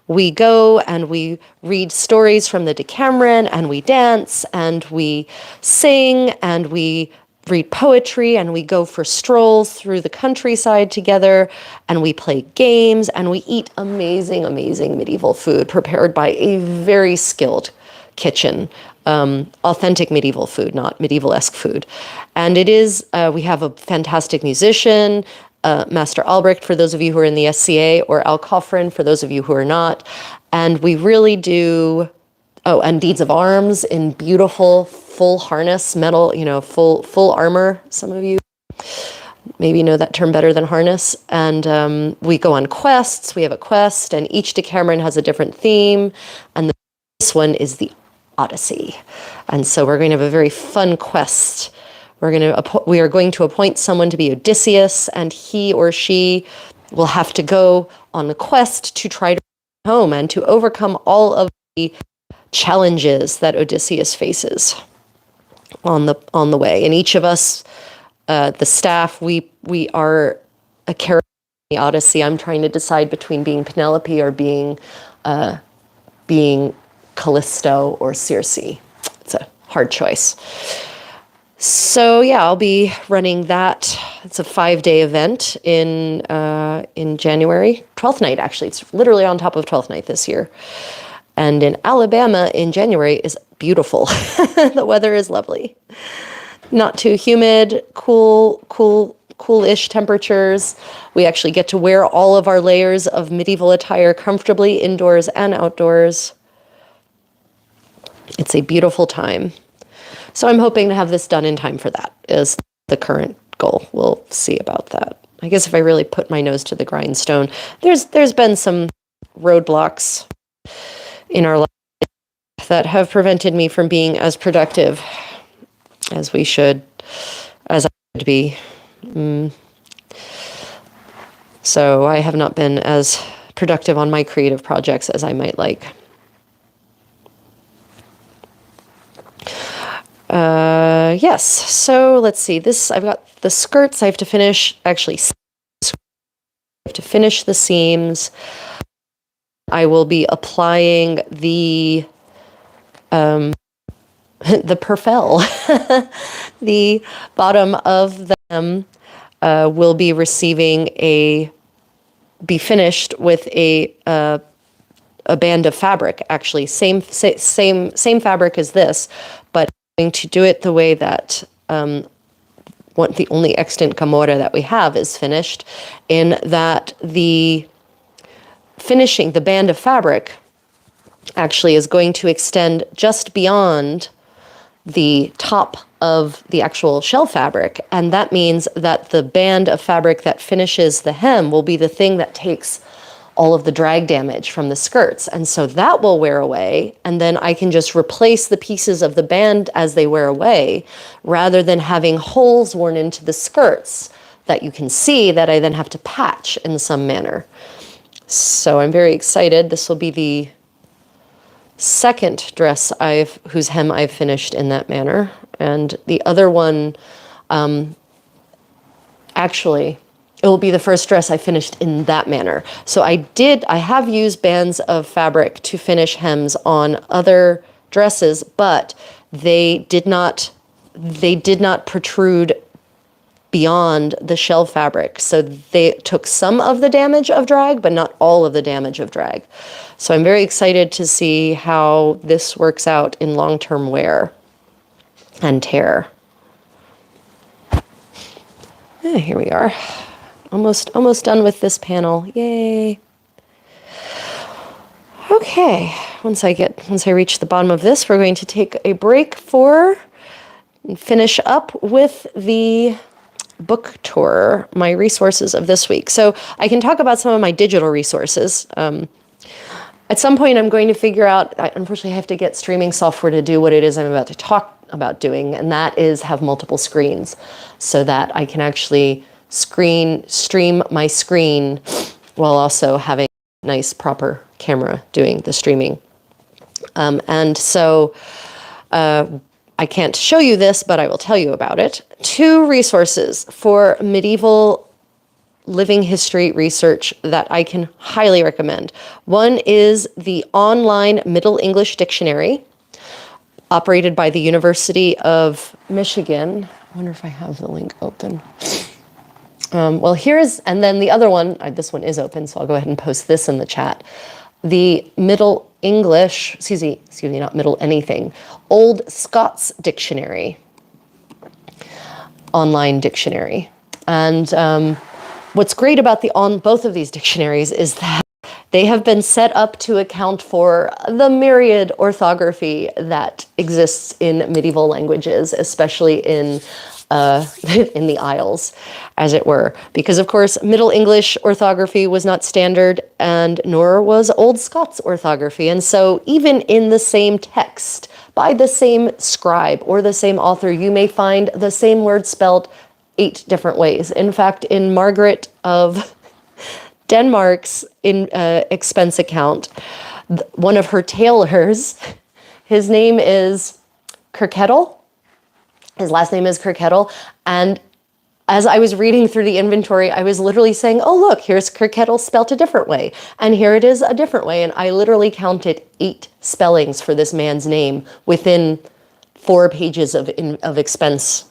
we go and we read stories from the Decameron, and we dance, and we sing, and we read poetry, and we go for strolls through the countryside together, and we play games, and we eat amazing, amazing medieval food prepared by a very skilled kitchen. Authentic medieval food, not medieval-esque food. And it is, we have a fantastic musician, Master Albrecht, for those of you who are in the SCA, or Al Coffrin, for those of you who are not. And we really do, and deeds of arms in beautiful, full harness, metal, full armor. Some of you maybe know that term better than harness. And we go on quests. We have a quest, and each Decameron has a different theme. And this one is the Odyssey. And so we're going to have a very fun quest. We are going to appoint someone to be Odysseus, and he or she will have to go on a quest to try to return home and to overcome all of the challenges that Odysseus faces on the way. And each of us, the staff, we are a character in the Odyssey. I'm trying to decide between being Penelope or being Callisto or Circe. It's a hard choice. So yeah, I'll be running that. It's a 5-day event in January. 12th night, actually. It's literally on top of 12th night this year. And in Alabama in January is beautiful. The weather is lovely. Not too humid, cool-ish temperatures. We actually get to wear all of our layers of medieval attire comfortably indoors and outdoors. It's a beautiful time. So I'm hoping to have this done in time for that, is the current goal. We'll see about that. I guess if I really put my nose to the grindstone, there's been some roadblocks in our life that have prevented me from being as productive as I should be. So I have not been as productive on my creative projects as I might like. Yes, so let's see. I've got the skirts I have to finish. Actually, I have to finish the seams. I will be applying the perfel. The bottom of them will be be finished with a band of fabric. Actually, same fabric as this, but I'm going to do it the way that the only extant camorra that we have is finished, in that the band of fabric actually is going to extend just beyond the top of the actual shell fabric. And that means that the band of fabric that finishes the hem will be the thing that takes all of the drag damage from the skirts. And so that will wear away, and then I can just replace the pieces of the band as they wear away, rather than having holes worn into the skirts that you can see that I then have to patch in some manner. So I'm very excited. This will be the second dress whose hem I've finished in that manner. And the other one, actually, it will be the first dress I finished in that manner. So I have used bands of fabric to finish hems on other dresses, but they did not protrude beyond the shell fabric. So they took some of the damage of drag, but not all of the damage of drag. So I'm very excited to see how this works out in long-term wear and tear. Here we are. Almost done with this panel. Yay. Okay, once I reach the bottom of this, we're going to take a break and finish up with the book tour, my resources of this week. So I can talk about some of my digital resources. At some point, I'm going to figure out, unfortunately, I have to get streaming software to do what it is I'm about to talk about doing, and that is have multiple screens so that I can actually stream my screen while also having a nice, proper camera doing the streaming. And so I can't show you this, but I will tell you about it. 2 resources for medieval living history research that I can highly recommend. One is the online Middle English Dictionary, operated by the University of Michigan. I wonder if I have the link open. Well, and then the other one, this one is open, so I'll go ahead and post this in the chat. The Middle English, excuse me, not Middle anything, Old Scots Dictionary, online dictionary. And what's great about both of these dictionaries is that they have been set up to account for the myriad orthography that exists in medieval languages, especially in the Isles, as it were. Because, of course, Middle English orthography was not standard, and nor was Old Scots orthography. And so even in the same text, by the same scribe or the same author, you may find the same word spelled 8 different ways. In fact, in Margaret of Denmark's expense account, one of her tailors, his name is Kirkettle. His last name is Kirkettle. And as I was reading through the inventory, I was literally saying, oh, look, here's Kirkettle spelt a different way. And here it is a different way. And I literally counted 8 spellings for this man's name within 4 pages of expense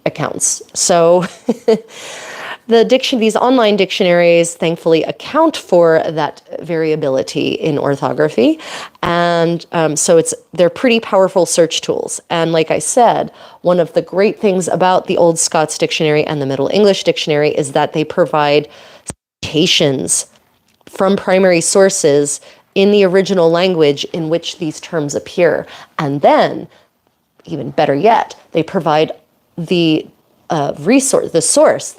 accounts. So these online dictionaries thankfully account for that variability in orthography. And so they're pretty powerful search tools. And like I said, one of the great things about the Old Scots Dictionary and the Middle English Dictionary is that they provide citations from primary sources in the original language in which these terms appear. And then, even better yet, they provide the source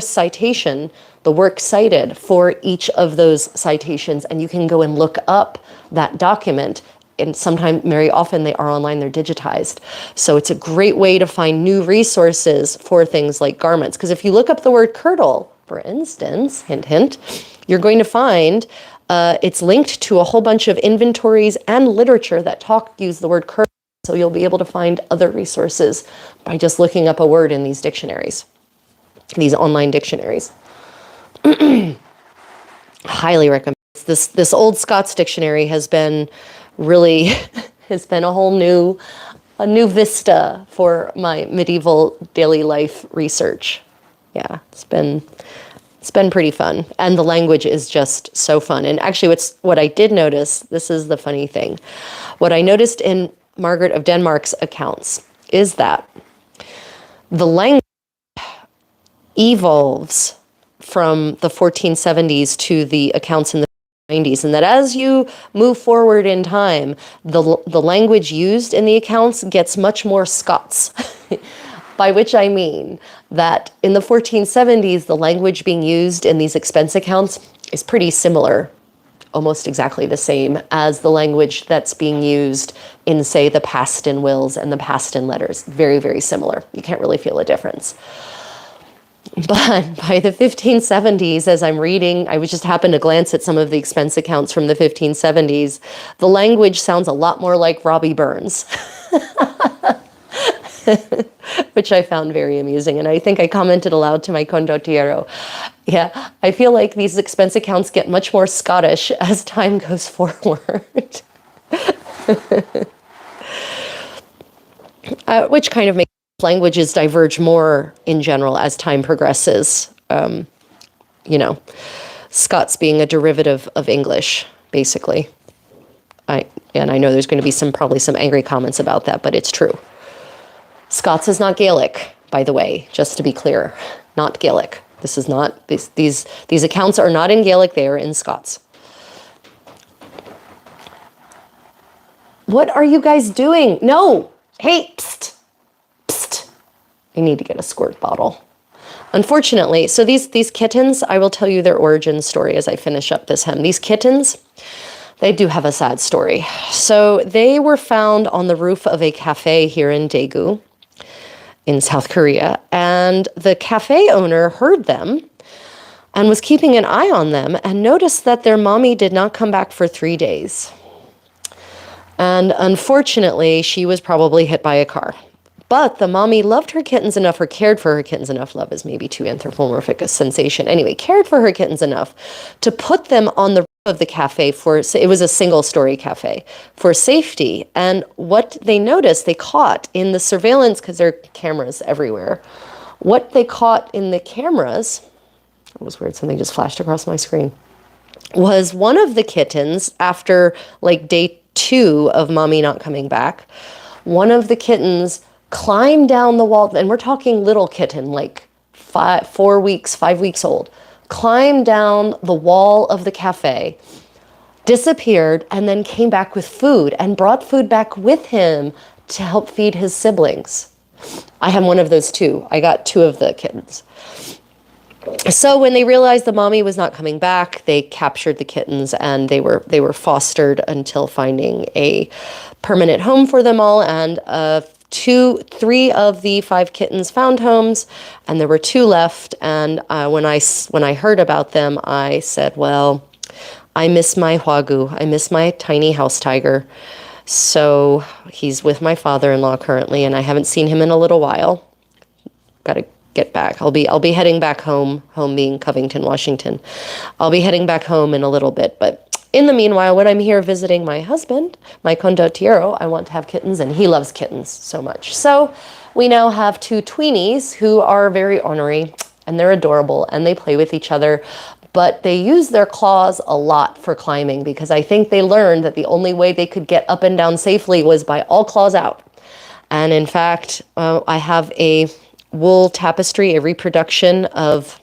citation, the work cited for each of those citations, and you can go and look up that document. And sometimes, very often, they are online, they're digitized. So it's a great way to find new resources for things like garments. Because if you look up the word kirtle, for instance, hint, hint, you're going to find it's linked to a whole bunch of inventories and literature that use the word kirtle. So you'll be able to find other resources by just looking up a word in these dictionaries, these online dictionaries. Highly recommend. This Old Scots Dictionary has been really, a new vista for my medieval daily life research. Yeah, it's been pretty fun. And the language is just so fun. And actually what I did notice, this is the funny thing, what I noticed in Margaret of Denmark's accounts is that the language evolves from the 1470s to the accounts in the 90s, and that as you move forward in time, the language used in the accounts gets much more Scots, by which I mean that in the 1470s, the language being used in these expense accounts is pretty similar, almost exactly the same as the language that's being used in, say, the Paston wills and the Paston letters. Very, very similar. You can't really feel a difference. But by the 1570s, as I'm reading, I just happened to glance at some of the expense accounts from the 1570s. The language sounds a lot more like Robbie Burns, which I found very amusing. And I think I commented aloud to my condottiero. Yeah, I feel like these expense accounts get much more Scottish as time goes forward. Which kind of makes languages diverge more in general as time progresses. Scots being a derivative of English, basically. I know there's going to be probably some angry comments about that, but it's true. Scots is not Gaelic, by the way, just to be clear, not Gaelic. This is not, these accounts are not in Gaelic, they are in Scots. What are you guys doing? No, hey, psst, psst. I need to get a squirt bottle. Unfortunately, so these kittens, I will tell you their origin story as I finish up this hem. These kittens, they do have a sad story. So they were found on the roof of a cafe here in Daegu in South Korea, and the cafe owner heard them and was keeping an eye on them and noticed that their mommy did not come back for 3 days. And unfortunately, she was probably hit by a car. But the mommy loved her kittens enough, or cared for her kittens enough, love is maybe too anthropomorphic a sensation. Anyway, cared for her kittens enough to put them on the roof of the cafe it was a single-story cafe, for safety. And what they noticed, they caught in the surveillance, because there are cameras everywhere, what they caught in the cameras, it was weird, something just flashed across my screen, was one of the kittens, after like day 2 of mommy not coming back, one of the kittens climbed down the wall, and we're talking little kitten, like 5 weeks old, climbed down the wall of the cafe, disappeared, and then came back with food and brought food back with him to help feed his siblings. I have one of those too. I got 2 of the kittens. So when they realized the mommy was not coming back, they captured the kittens, and they were fostered until finding a permanent home for them all. And 3 of the 5 kittens found homes, and there were 2 left. And when I heard about them, I said, well, I miss my Hwagu. I miss my tiny house tiger. So he's with my father-in-law currently, and I haven't seen him in a little while. Got to get back. I'll be heading back home being Covington, Washington. I'll be heading back home in a little bit, but in the meanwhile, when I'm here visiting my husband, my condottiero, I want to have kittens, and he loves kittens so much. So we now have 2 tweenies who are very ornery, and they're adorable, and they play with each other, but they use their claws a lot for climbing, because I think they learned that the only way they could get up and down safely was by all claws out. And in fact, I have a wool tapestry, a reproduction of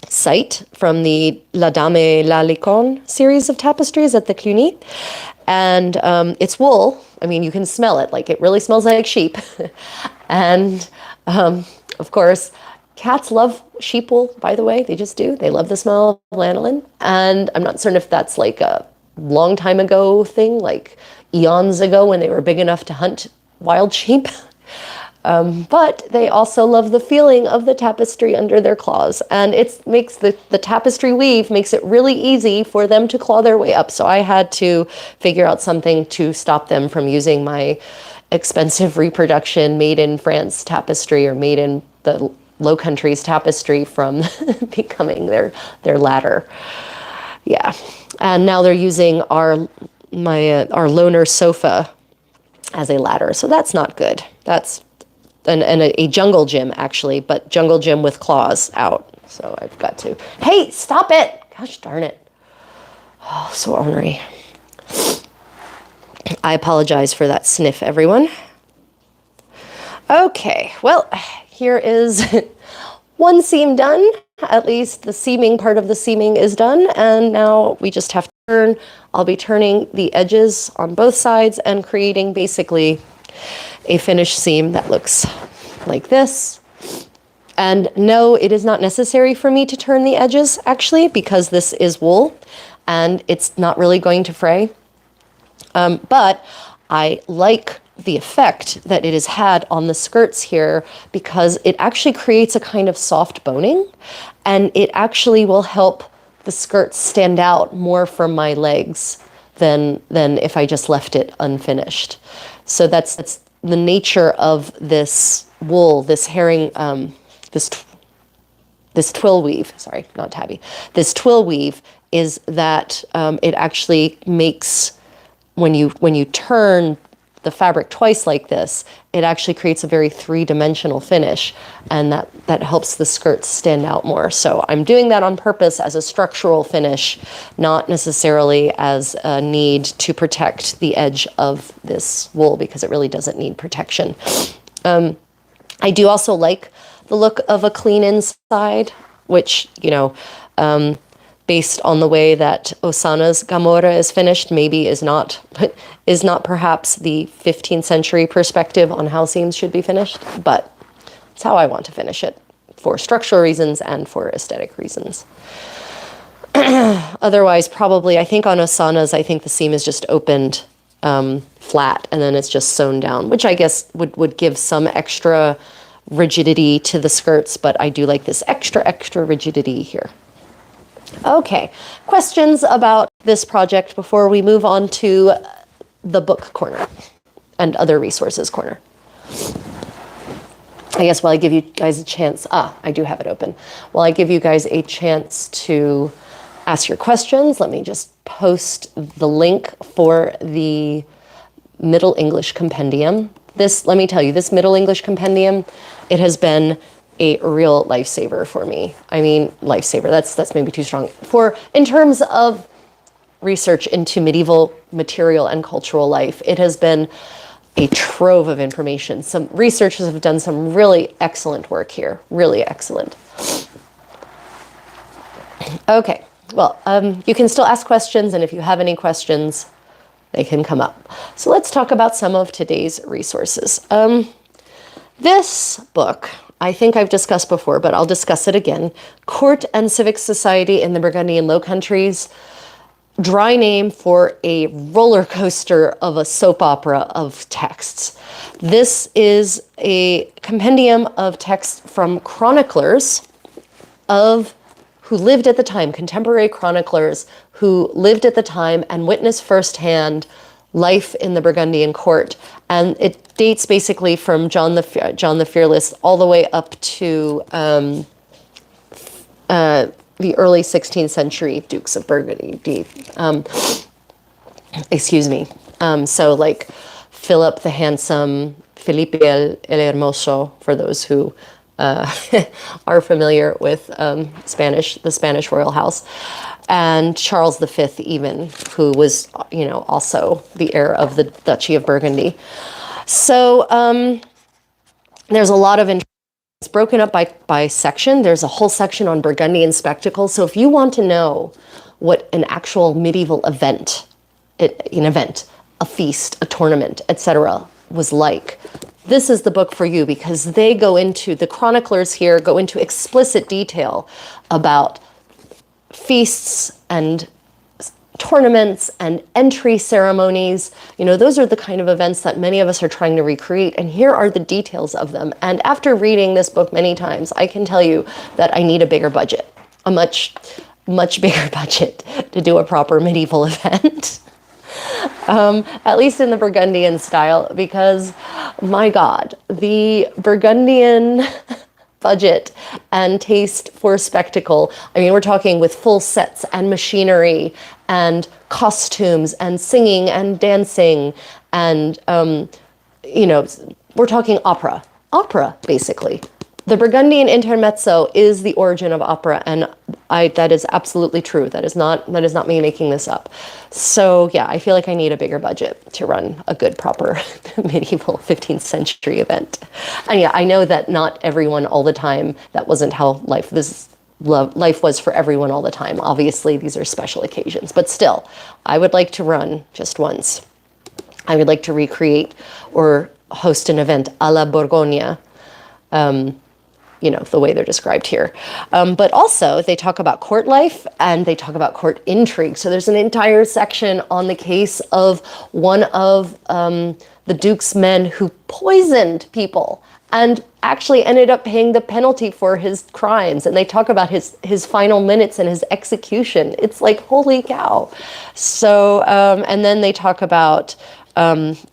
Sight from the La Dame La Licorne series of tapestries at the Cluny. And it's wool. I mean, you can smell it. Like, it really smells like sheep. And of course, cats love sheep wool, by the way. They just do. They love the smell of lanolin. And I'm not certain if that's like a long time ago thing, like eons ago when they were big enough to hunt wild sheep. But they also love the feeling of the tapestry under their claws, and it makes the tapestry weave makes it really easy for them to claw their way up. So I had to figure out something to stop them from using my expensive reproduction made in France tapestry, or made in the Low Countries tapestry, from becoming their ladder. Yeah, and now they're using our loner sofa as a ladder, so that's not good. That's and a jungle gym, actually, but jungle gym with claws out. So I've got to, hey, stop it. Gosh darn it. Oh, so ornery. I apologize for that sniff, everyone. Okay, well, here is one seam done. At least the seaming part of the seaming is done. And now we just have to turn. I'll be turning the edges on both sides and creating basically a finished seam that looks like this. And no, it is not necessary for me to turn the edges, actually, because this is wool and it's not really going to fray. But I like the effect that it has had on the skirts here, because it actually creates a kind of soft boning, and it actually will help the skirts stand out more from my legs than if I just left it unfinished. So that's the nature of this wool, this herring, this twill weave, sorry, not tabby. This twill weave is that it actually makes, when you turn the fabric twice like this, it actually creates a very 3-dimensional finish, and that helps the skirts stand out more. So I'm doing that on purpose as a structural finish, not necessarily as a need to protect the edge of this wool, because it really doesn't need protection. I do also like the look of a clean inside. which, based on the way that Osana's Gamora is finished, maybe is not perhaps the 15th century perspective on how scenes should be finished, but it's how I want to finish it, for structural reasons and for aesthetic reasons. Otherwise, probably, I think on Osana's, I think the seam is just opened flat, and then it's just sewn down, which I guess would give some extra rigidity to the skirts, but I do like this extra rigidity here. Okay, questions about this project before we move on to the book corner and other resources corner? I guess while I give you guys a chance, I do have it open. While I give you guys a chance to ask your questions, let me just post the link for the Middle English Compendium. This, let me tell you, this Middle English Compendium, it has been a real lifesaver for me. I mean, lifesaver, that's maybe too strong. In terms of research into medieval material and cultural life, it has been a trove of information. Some researchers have done some really excellent work here, really excellent. Okay, well, you can still ask questions, and if you have any questions, they can come up. So let's talk about some of today's resources. This book, I think I've discussed before, but I'll discuss it again. Court and Civic Society in the Burgundian Low Countries. Dry name for a roller coaster of a soap opera of texts. This is a compendium of texts from chroniclers who lived at the time, contemporary chroniclers who lived at the time and witnessed firsthand life in the Burgundian court. And it dates basically from John the Fearless all the way up to the early 16th century Dukes of Burgundy. So like Philip the Handsome, Felipe el Hermoso, for those who are familiar with the Spanish royal house, and Charles V even, who was, also the heir of the Duchy of Burgundy. So there's a lot of it's broken up by section. There's a whole section on Burgundian spectacles. So if you want to know what an actual medieval event, a feast, a tournament, etc., was like, this is the book for you, because the chroniclers here go into explicit detail about feasts and tournaments and entry ceremonies. Those are the kind of events that many of us are trying to recreate, and here are the details of them. And after reading this book many times, I can tell you that I need a bigger budget, a much bigger budget to do a proper medieval event. At least in the Burgundian style, because, my God, the Burgundian budget and taste for spectacle. I mean, we're talking with full sets and machinery and costumes and singing and dancing and, we're talking opera, basically. The Burgundian intermezzo is the origin of opera, and that is absolutely true. That is not me making this up. So yeah, I feel like I need a bigger budget to run a good, proper medieval 15th century event. And yeah, I know that not everyone all the time, that wasn't how life was for everyone all the time. Obviously, these are special occasions, but still, I would like to run just once. I would like to recreate or host an event a la Borgogne, the way they're described here. But also, they talk about court life and they talk about court intrigue. So there's an entire section on the case of one of the Duke's men who poisoned people and actually ended up paying the penalty for his crimes. And they talk about his final minutes and his execution. It's like, holy cow. So, and then they talk about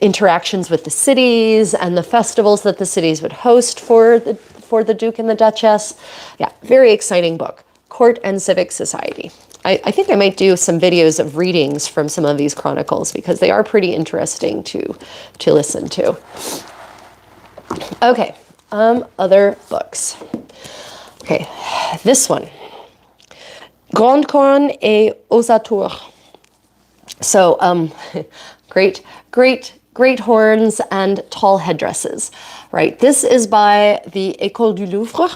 interactions with the cities and the festivals that the cities would host for the Duke and the Duchess. Yeah, very exciting book. Court and Civic Society. I think I might do some videos of readings from some of these chronicles because they are pretty interesting to listen to. Okay, other books. Okay, this one. Grand Corne et Ossature. So, great horns and tall headdresses, right? This is by the École du Louvre,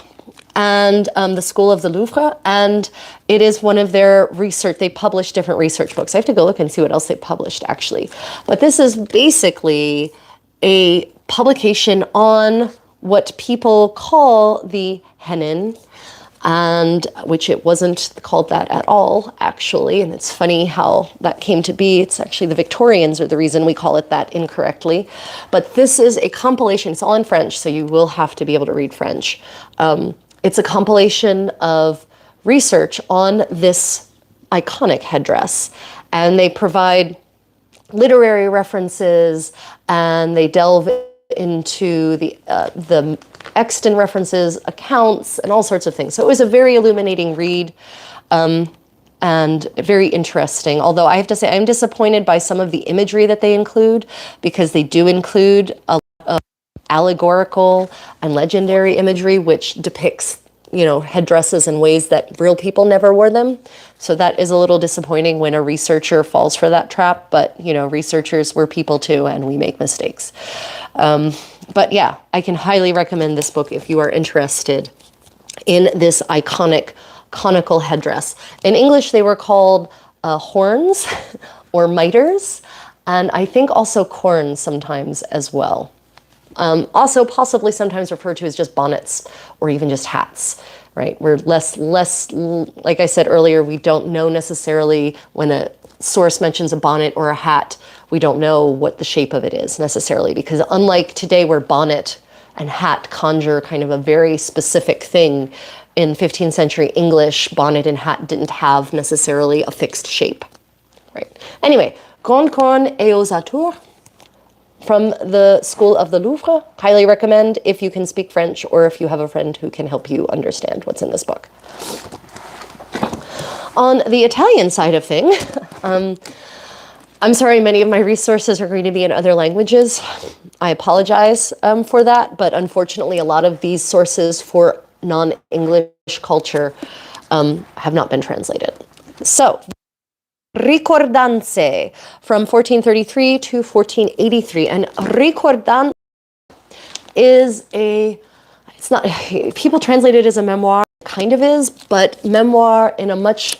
and the School of the Louvre, and it is one of their research. They publish different research books. I have to go look and see what else they published, actually. But this is basically a publication on what people call the Henin, and which it wasn't called that at all, actually. And it's funny how that came to be. It's actually the Victorians are the reason we call it that incorrectly. But this is a compilation. It's all in French, so you will have to be able to read French. It's a compilation of research on this iconic headdress. And they provide literary references, and they delve into the extant references, accounts, and all sorts of things. So it was a very illuminating read, and very interesting. Although I have to say, I'm disappointed by some of the imagery that they include, because they do include a lot of allegorical and legendary imagery, which depicts, headdresses in ways that real people never wore them. So that is a little disappointing when a researcher falls for that trap. But, researchers, we're people too, and we make mistakes. But yeah, I can highly recommend this book if you are interested in this iconic conical headdress. In English, they were called horns or mitres, and I think also corns sometimes as well. Also possibly sometimes referred to as just bonnets or even just hats, right? We're less, like I said earlier, we don't know necessarily when a source mentions a bonnet or a hat, we don't know what the shape of it is necessarily, because unlike today where bonnet and hat conjure kind of a very specific thing, in 15th century English, bonnet and hat didn't have necessarily a fixed shape, right? Anyway, Grand Corne et aux Atours from the School of the Louvre. Highly recommend if you can speak French or if you have a friend who can help you understand what's in this book. On the Italian side of things, I'm sorry, many of my resources are going to be in other languages. I apologize for that, but unfortunately, a lot of these sources for non-English culture have not been translated. So, Ricordanze from 1433 to 1483. And Ricordanze is it's not, people translate it as a memoir, kind of is, but memoir in a much,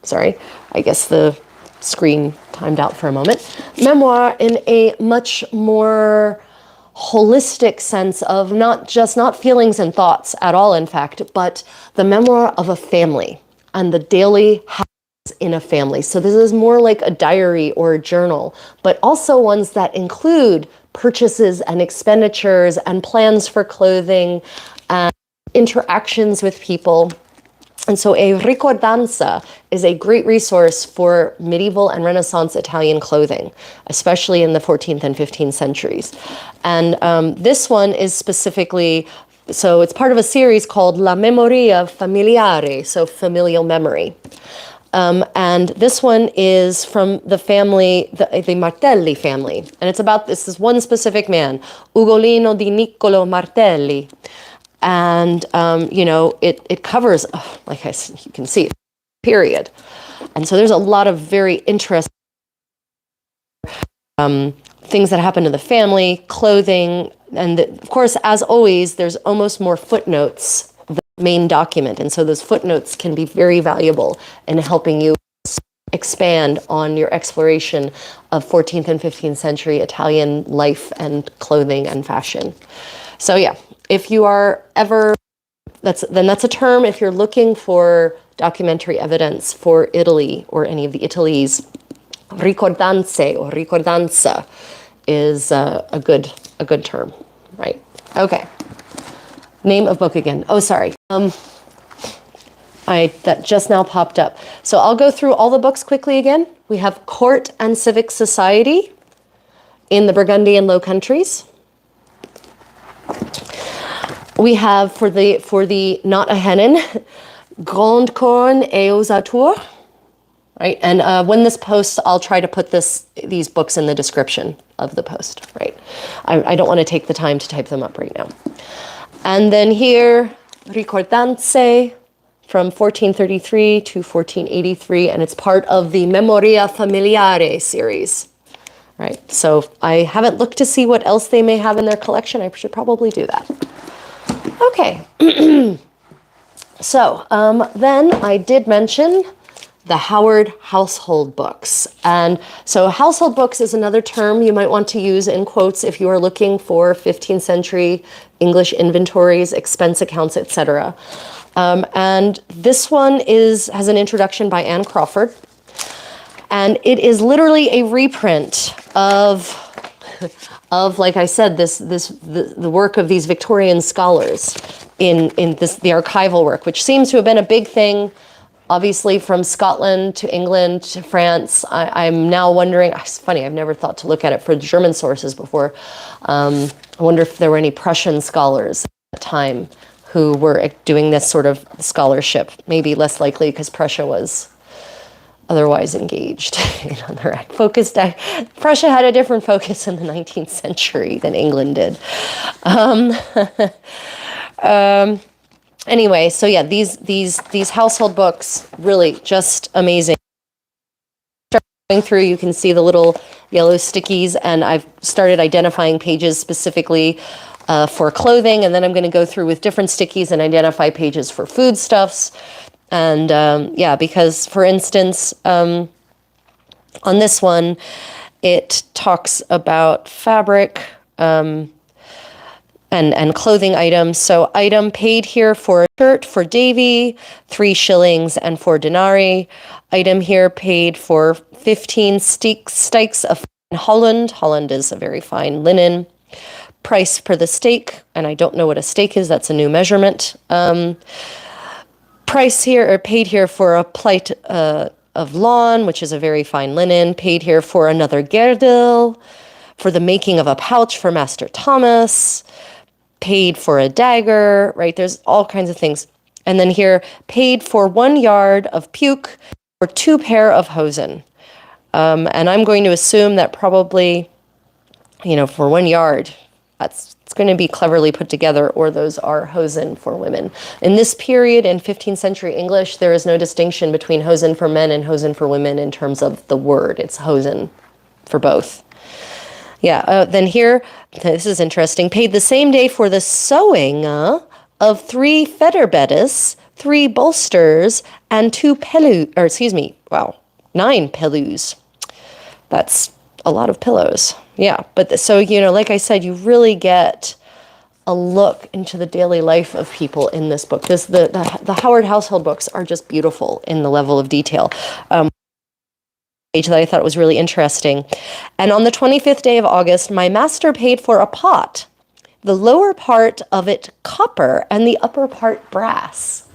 sorry, I guess the screen timed out for a moment. Memoir in a much more holistic sense of not feelings and thoughts at all, in fact, but the memoir of a family and the daily habits in a family. So this is more like a diary or a journal, but also ones that include purchases and expenditures and plans for clothing and interactions with people. And so a ricordanza is a great resource for medieval and Renaissance Italian clothing, especially in the 14th and 15th centuries. And this one is specifically, so it's part of a series called La Memoria Familiare, so familial memory. And this one is from the family, the Martelli family. And it's about, this is one specific man, Ugolino di Niccolo Martelli. And, it covers, like you can see, period. And so there's a lot of very interesting things that happen to the family, clothing, and of course, as always, there's almost more footnotes than the main document. And so those footnotes can be very valuable in helping you expand on your exploration of 14th and 15th century Italian life and clothing and fashion. So yeah. If you are ever, that's a term, if you're looking for documentary evidence for Italy or any of the Italies, ricordanze or ricordanza is a good term, right? Okay. Name of book again. Oh, sorry. That just now popped up. So I'll go through all the books quickly again. We have Court and Civic Society in the Burgundian Low Countries. We have for the not a Henin, Grand Corne et aux Atours, right? And when this posts, I'll try to put these books in the description of the post, right? I don't want to take the time to type them up right now. And then here, Ricordanze from 1433 to 1483, and it's part of the Memoria Familiare series, right? So I haven't looked to see what else they may have in their collection. I should probably do that. Okay. So then I did mention the Howard household books. And so household books is another term you might want to use in quotes if you are looking for 15th century English inventories, expense accounts, etc. And this one has an introduction by Anne Crawford. And it is literally a reprint of like I said, the work of these Victorian scholars in the archival work, which seems to have been a big thing, obviously from Scotland to England to France. I'm now wondering, it's funny, I've never thought to look at it for German sources before. I wonder if there were any Prussian scholars at the time who were doing this sort of scholarship. Maybe less likely because Prussia was otherwise engaged in other Prussia had a different focus in the 19th century than England did. Anyway, so yeah, these household books, really just amazing. Going through, you can see the little yellow stickies, and I've started identifying pages specifically for clothing, and then I'm going to go through with different stickies and identify pages for foodstuffs. And yeah, because for instance, on this one, it talks about fabric and clothing items. So item paid here for a shirt for Davy, 3 shillings and 4 denarii. Item here paid for 15 stikes of Holland. Holland is a very fine linen. Price per the steak, and I don't know what a steak is. That's a new measurement. Price here, or paid here for a plait of lawn, which is a very fine linen. Paid here for another girdle, for the making of a pouch for Master Thomas. Paid for a dagger, right? There's all kinds of things. And then here, paid for 1 yard of puke or 2 pair of hosen. And I'm going to assume that probably, for 1 yard, it's going to be cleverly put together, or those are hosen for women. In this period, in 15th century English, there is no distinction between hosen for men and hosen for women in terms of the word. It's hosen for both. Yeah, then here, this is interesting, paid the same day for the sewing of 3 featherbeddis, 3 bolsters, and 9 pillows. That's a lot of pillows. Yeah, but so, like I said, you really get a look into the daily life of people in this book. The Howard household books are just beautiful in the level of detail. Page that I thought was really interesting. And on the 25th day of August, my master paid for a pot, the lower part of it copper and the upper part brass.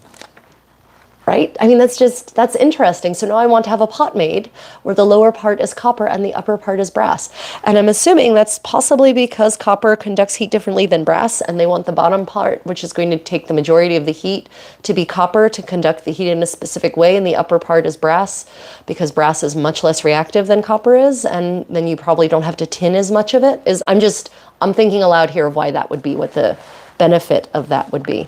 Right? I mean, that's interesting. So now I want to have a pot made where the lower part is copper and the upper part is brass. And I'm assuming that's possibly because copper conducts heat differently than brass, and they want the bottom part, which is going to take the majority of the heat, to be copper to conduct the heat in a specific way, and the upper part is brass because brass is much less reactive than copper is, and then you probably don't have to tin as much of it. I'm thinking aloud here of why that would be, what the benefit of that would be.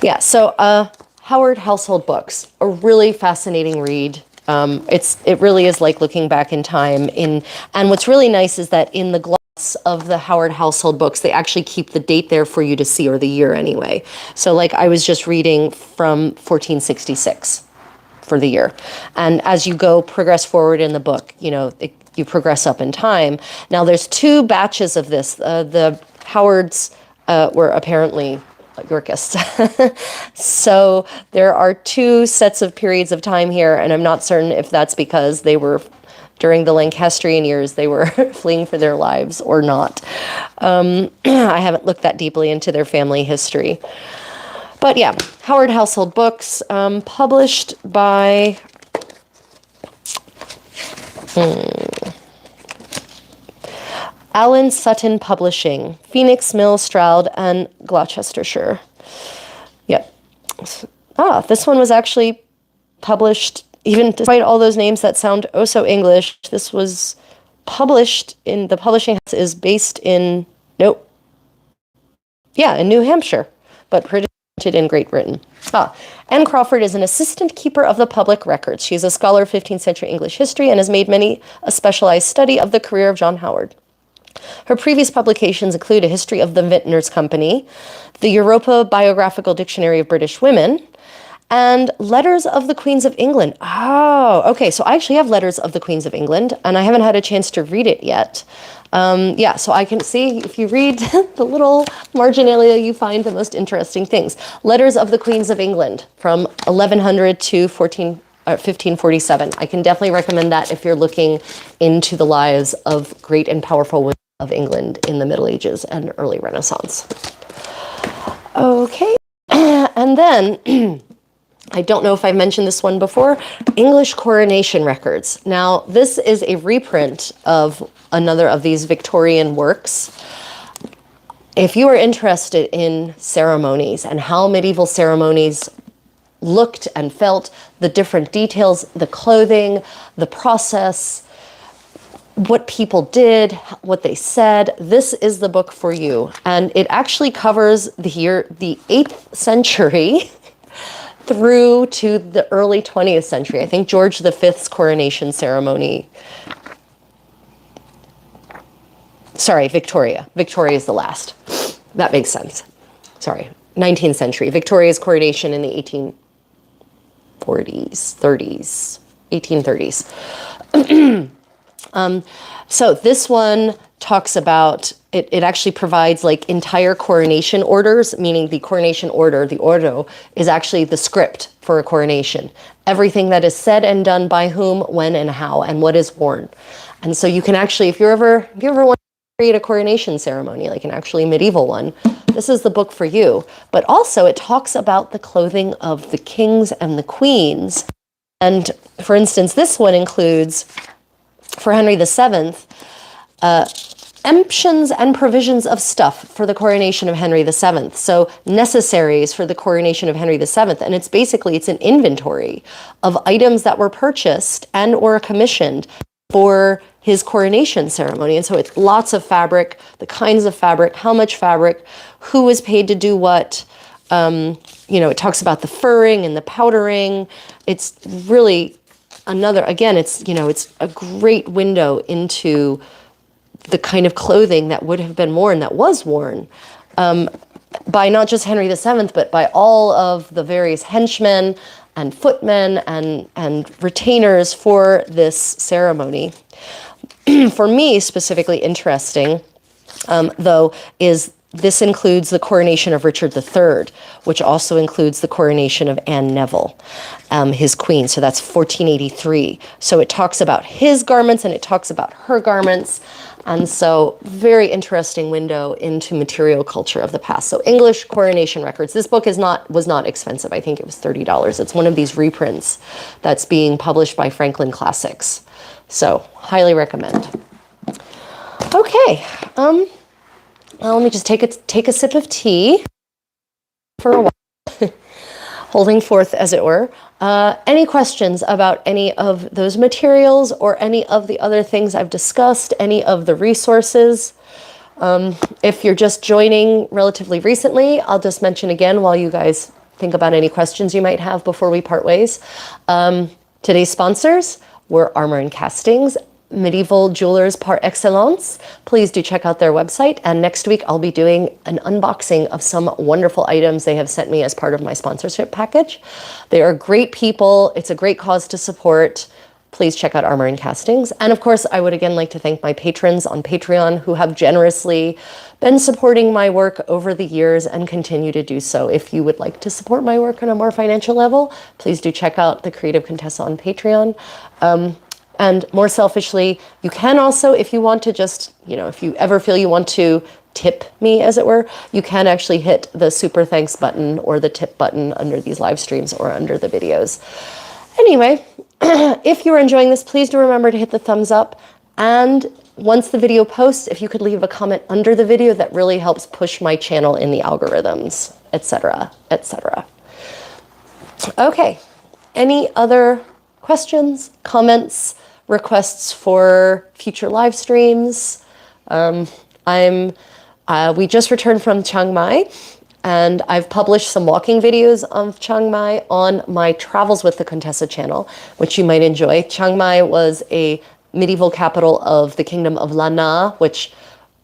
Yeah, so Howard household books, a really fascinating read. It really is like looking back in time. And what's really nice is that in the gloss of the Howard household books, they actually keep the date there for you to see, or the year anyway. So like I was just reading from 1466 for the year. And as you progress forward in the book, you progress up in time. Now there's 2 batches of this. The Howards were apparently Yorkists. So there are 2 sets of periods of time here, and I'm not certain if that's because they were, during the Lancastrian years, they were fleeing for their lives or not. I haven't looked that deeply into their family history. But yeah, Howard household books, published by Allen Sutton Publishing, Phoenix Mill, Stroud, and Gloucestershire. Yep. This one was actually published, even despite all those names that sound oh so English, this was published in, the publishing house is based in, in New Hampshire, but printed in Great Britain. Anne Crawford is an assistant keeper of the public records. She is a scholar of 15th century English history and has made many a specialized study of the career of John Howard. Her previous publications include A History of the Vintners Company, the Europa Biographical Dictionary of British Women, and Letters of the Queens of England. Oh, okay. So I actually have Letters of the Queens of England, and I haven't had a chance to read it yet. Yeah, so I can see if you read the little marginalia, you find the most interesting things. Letters of the Queens of England from 1100 to 1547. I can definitely recommend that if you're looking into the lives of great and powerful women of England in the Middle Ages and early Renaissance. Okay, and then I don't know if I mentioned this one before, English coronation records. Now, this is a reprint of another of these Victorian works. If you are interested in ceremonies and how medieval ceremonies looked and felt, the different details, the clothing, the process, what people did, what they said, this is the book for you. And it actually covers the 8th century through to the early 20th century. I think George V's coronation ceremony. Sorry, Victoria. Victoria is the last. That makes sense. Sorry, 19th century. Victoria's coronation in the 1830s. So this one talks about, it actually provides like entire coronation orders, meaning the coronation order, the ordo, is actually the script for a coronation. Everything that is said and done by whom, when, and how, and what is worn. And so you can actually, if you ever want to create a coronation ceremony, like an actually medieval one, this is the book for you. But also it talks about the clothing of the kings and the queens. And for instance, this one includes, for Henry VII, emptions and provisions of stuff for the coronation of Henry VII. So necessaries for the coronation of Henry VII. And it's an inventory of items that were purchased and or commissioned for his coronation ceremony. And so it's lots of fabric, the kinds of fabric, how much fabric, who was paid to do what. It talks about the furring and the powdering. It's really it's a great window into the kind of clothing that would have been worn, that was worn by not just Henry VII, but by all of the various henchmen and footmen and retainers for this ceremony. For me, specifically interesting, though, is this includes the coronation of Richard III, which also includes the coronation of Anne Neville, his queen. So that's 1483. So it talks about his garments and it talks about her garments. And so very interesting window into material culture of the past. So English coronation records. This book was not expensive. I think it was $30. It's one of these reprints that's being published by Franklin Classics. So highly recommend. Okay. Let me just take a sip of tea for a while, holding forth, as it were. Any questions about any of those materials or any of the other things I've discussed, any of the resources? If you're just joining relatively recently, I'll just mention again while you guys think about any questions you might have before we part ways. Today's sponsors were Armor and Castings, medieval jewelers par excellence. Please do check out their website. And next week, I'll be doing an unboxing of some wonderful items they have sent me as part of my sponsorship package. They are great people. It's a great cause to support. Please check out Armor and Castings. And of course, I would again like to thank my patrons on Patreon who have generously been supporting my work over the years and continue to do so. If you would like to support my work on a more financial level, please do check out The Creative Contessa on Patreon. And more selfishly, you can also, if you want to just, if you ever feel you want to tip me, as it were, you can actually hit the super thanks button or the tip button under these live streams or under the videos. Anyway, if you're enjoying this, please do remember to hit the thumbs up. And once the video posts, if you could leave a comment under the video, that really helps push my channel in the algorithms, etc., etc. Okay, any other questions, comments, requests for future live streams? We just returned from Chiang Mai, and I've published some walking videos of Chiang Mai on my Travels with the Contessa channel, which you might enjoy. Chiang Mai was a medieval capital of the kingdom of Lanna, which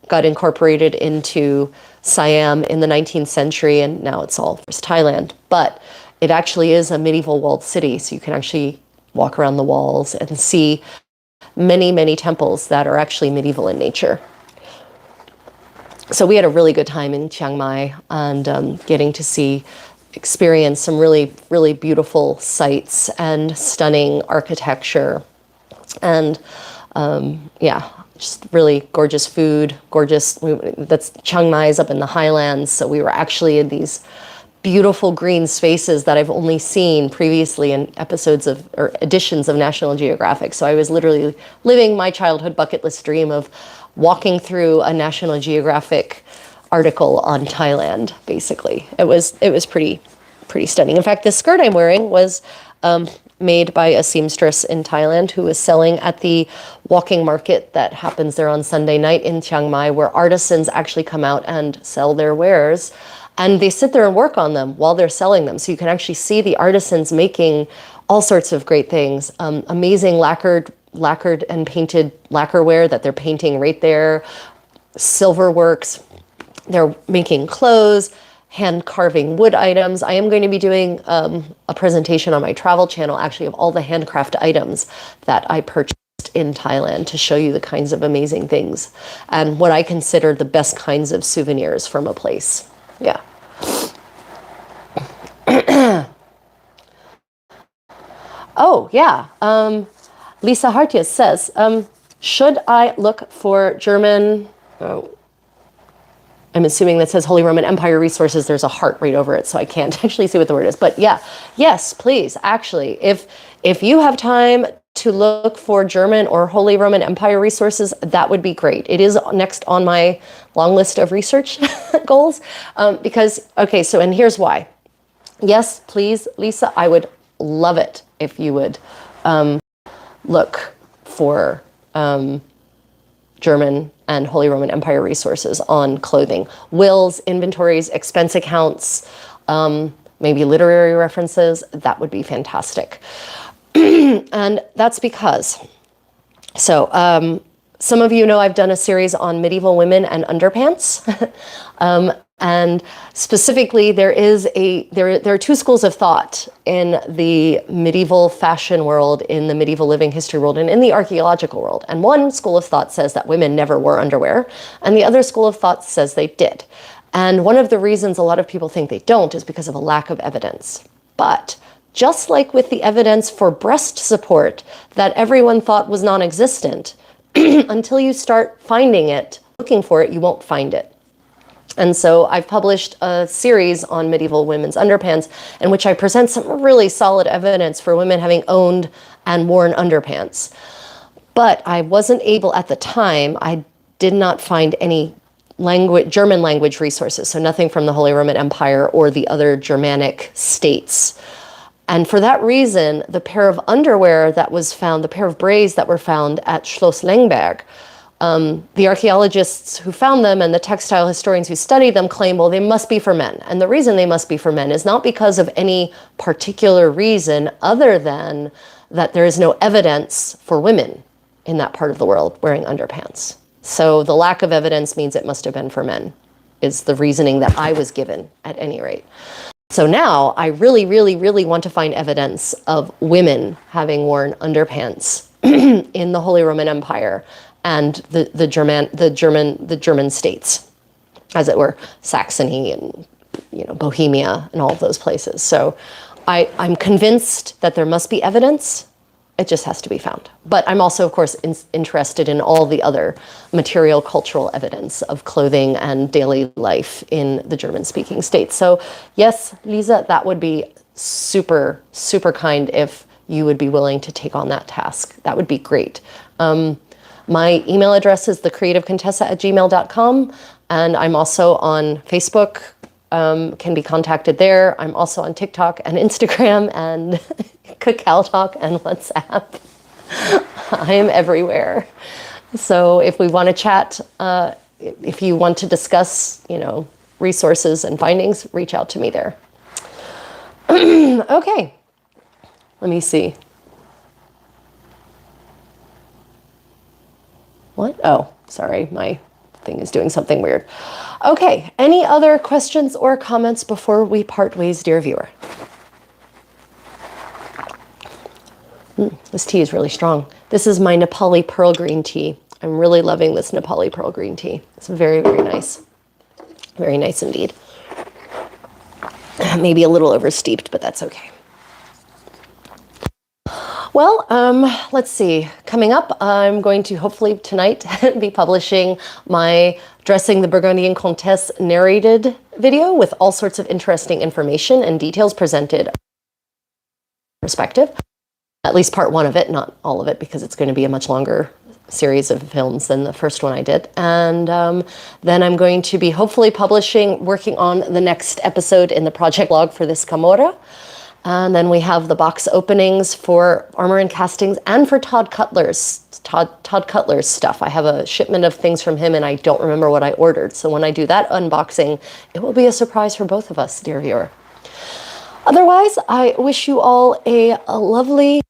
got incorporated into Siam in the 19th century, and now it's all just Thailand. But it actually is a medieval walled city, so you can actually walk around the walls and see many, many temples that are actually medieval in nature. So we had a really good time in Chiang Mai, and getting to experience some really, really beautiful sights and stunning architecture. And yeah, just really gorgeous food, gorgeous. That's Chiang Mai is up in the highlands, so we were actually in these beautiful green spaces that I've only seen previously in episodes of or editions of National Geographic. So I was literally living my childhood bucket list dream of walking through a National Geographic article on Thailand. Basically, it was pretty stunning. In fact, this skirt I'm wearing was made by a seamstress in Thailand who is selling at the walking market that happens there on Sunday night in Chiang Mai, where artisans actually come out and sell their wares. And they sit there and work on them while they're selling them. So you can actually see the artisans making all sorts of great things. Amazing lacquered and painted lacquerware that they're painting right there. Silver works. They're making clothes, hand carving wood items. I am going to be doing a presentation on my travel channel, actually, of all the handcraft items that I purchased in Thailand to show you the kinds of amazing things and what I consider the best kinds of souvenirs from a place. Yeah. Oh, yeah. Lisa Hartius says, should I look for German, I'm assuming that says Holy Roman Empire resources. There's a heart right over it, so I can't actually see what the word is. But yeah, yes, please. Actually, if you have time to look for German or Holy Roman Empire resources, that would be great. It is next on my long list of research goals because, okay, so, and here's why. Yes, please, Lisa, I would love it if you would look for German and Holy Roman Empire resources on clothing. Wills, inventories, expense accounts, maybe literary references. That would be fantastic. And that's because, so some of you know I've done a series on medieval women and underpants. And specifically, there are two schools of thought in the medieval fashion world, in the medieval living history world, and in the archaeological world. And one school of thought says that women never wore underwear, and the other school of thought says they did. And one of the reasons a lot of people think they don't is because of a lack of evidence. But just like with the evidence for breast support that everyone thought was non-existent, until you start finding it, looking for it, you won't find it. And so I've published a series on medieval women's underpants in which I present some really solid evidence for women having owned and worn underpants. But I wasn't able at the time, I did not find any German language resources, so nothing from the Holy Roman Empire or the other Germanic states. And for that reason, the pair of underwear that was found, the pair of braids that were found at Schloss Lengberg, the archaeologists who found them and the textile historians who studied them claim, well, they must be for men. And the reason they must be for men is not because of any particular reason other than that there is no evidence for women in that part of the world wearing underpants. So the lack of evidence means it must have been for men, is the reasoning that I was given at any rate. So now I really, really, really want to find evidence of women having worn underpants in the Holy Roman Empire and the German states, as it were, Saxony and Bohemia and all of those places. So I'm convinced that there must be evidence. It just has to be found. But I'm also, of course, interested in all the other material cultural evidence of clothing and daily life in the German-speaking states. So yes, Lisa, that would be super, super kind if you would be willing to take on that task. That would be great. My email address is thecreativecontessa@gmail.com, and I'm also on Facebook, can be contacted there. I'm also on TikTok and Instagram and Kakao Talk and WhatsApp. I am everywhere. So if we want to chat, if you want to discuss, resources and findings, reach out to me there. Okay, let me see. What? Oh, sorry, my thing is doing something weird. Okay, any other questions or comments before we part ways, dear viewer? This tea is really strong. This is my Nepali pearl green tea. I'm really loving this Nepali pearl green tea. It's very, very nice. Very nice indeed. Maybe a little oversteeped, but that's okay. Well, let's see. Coming up, I'm going to hopefully tonight be publishing my Dressing the Burgundian Contessa narrated video with all sorts of interesting information and details presented perspective. At least part one of it, not all of it, because it's going to be a much longer series of films than the first one I did. And then I'm going to be hopefully working on the next episode in the project log for this Camorra. And then we have the box openings for Armor and Castings and for Todd Cutler's stuff. I have a shipment of things from him and I don't remember what I ordered. So when I do that unboxing, it will be a surprise for both of us, dear viewer. Otherwise, I wish you all a lovely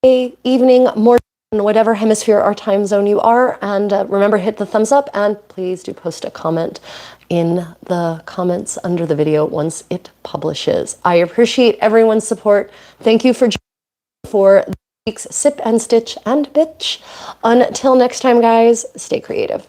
evening, morning, whatever hemisphere or time zone you are. And remember, hit the thumbs up and please do post a comment in the comments under the video once it publishes. I appreciate everyone's support. Thank you for this week's Sip and Stitch and Bitch. Until next time, guys, stay creative.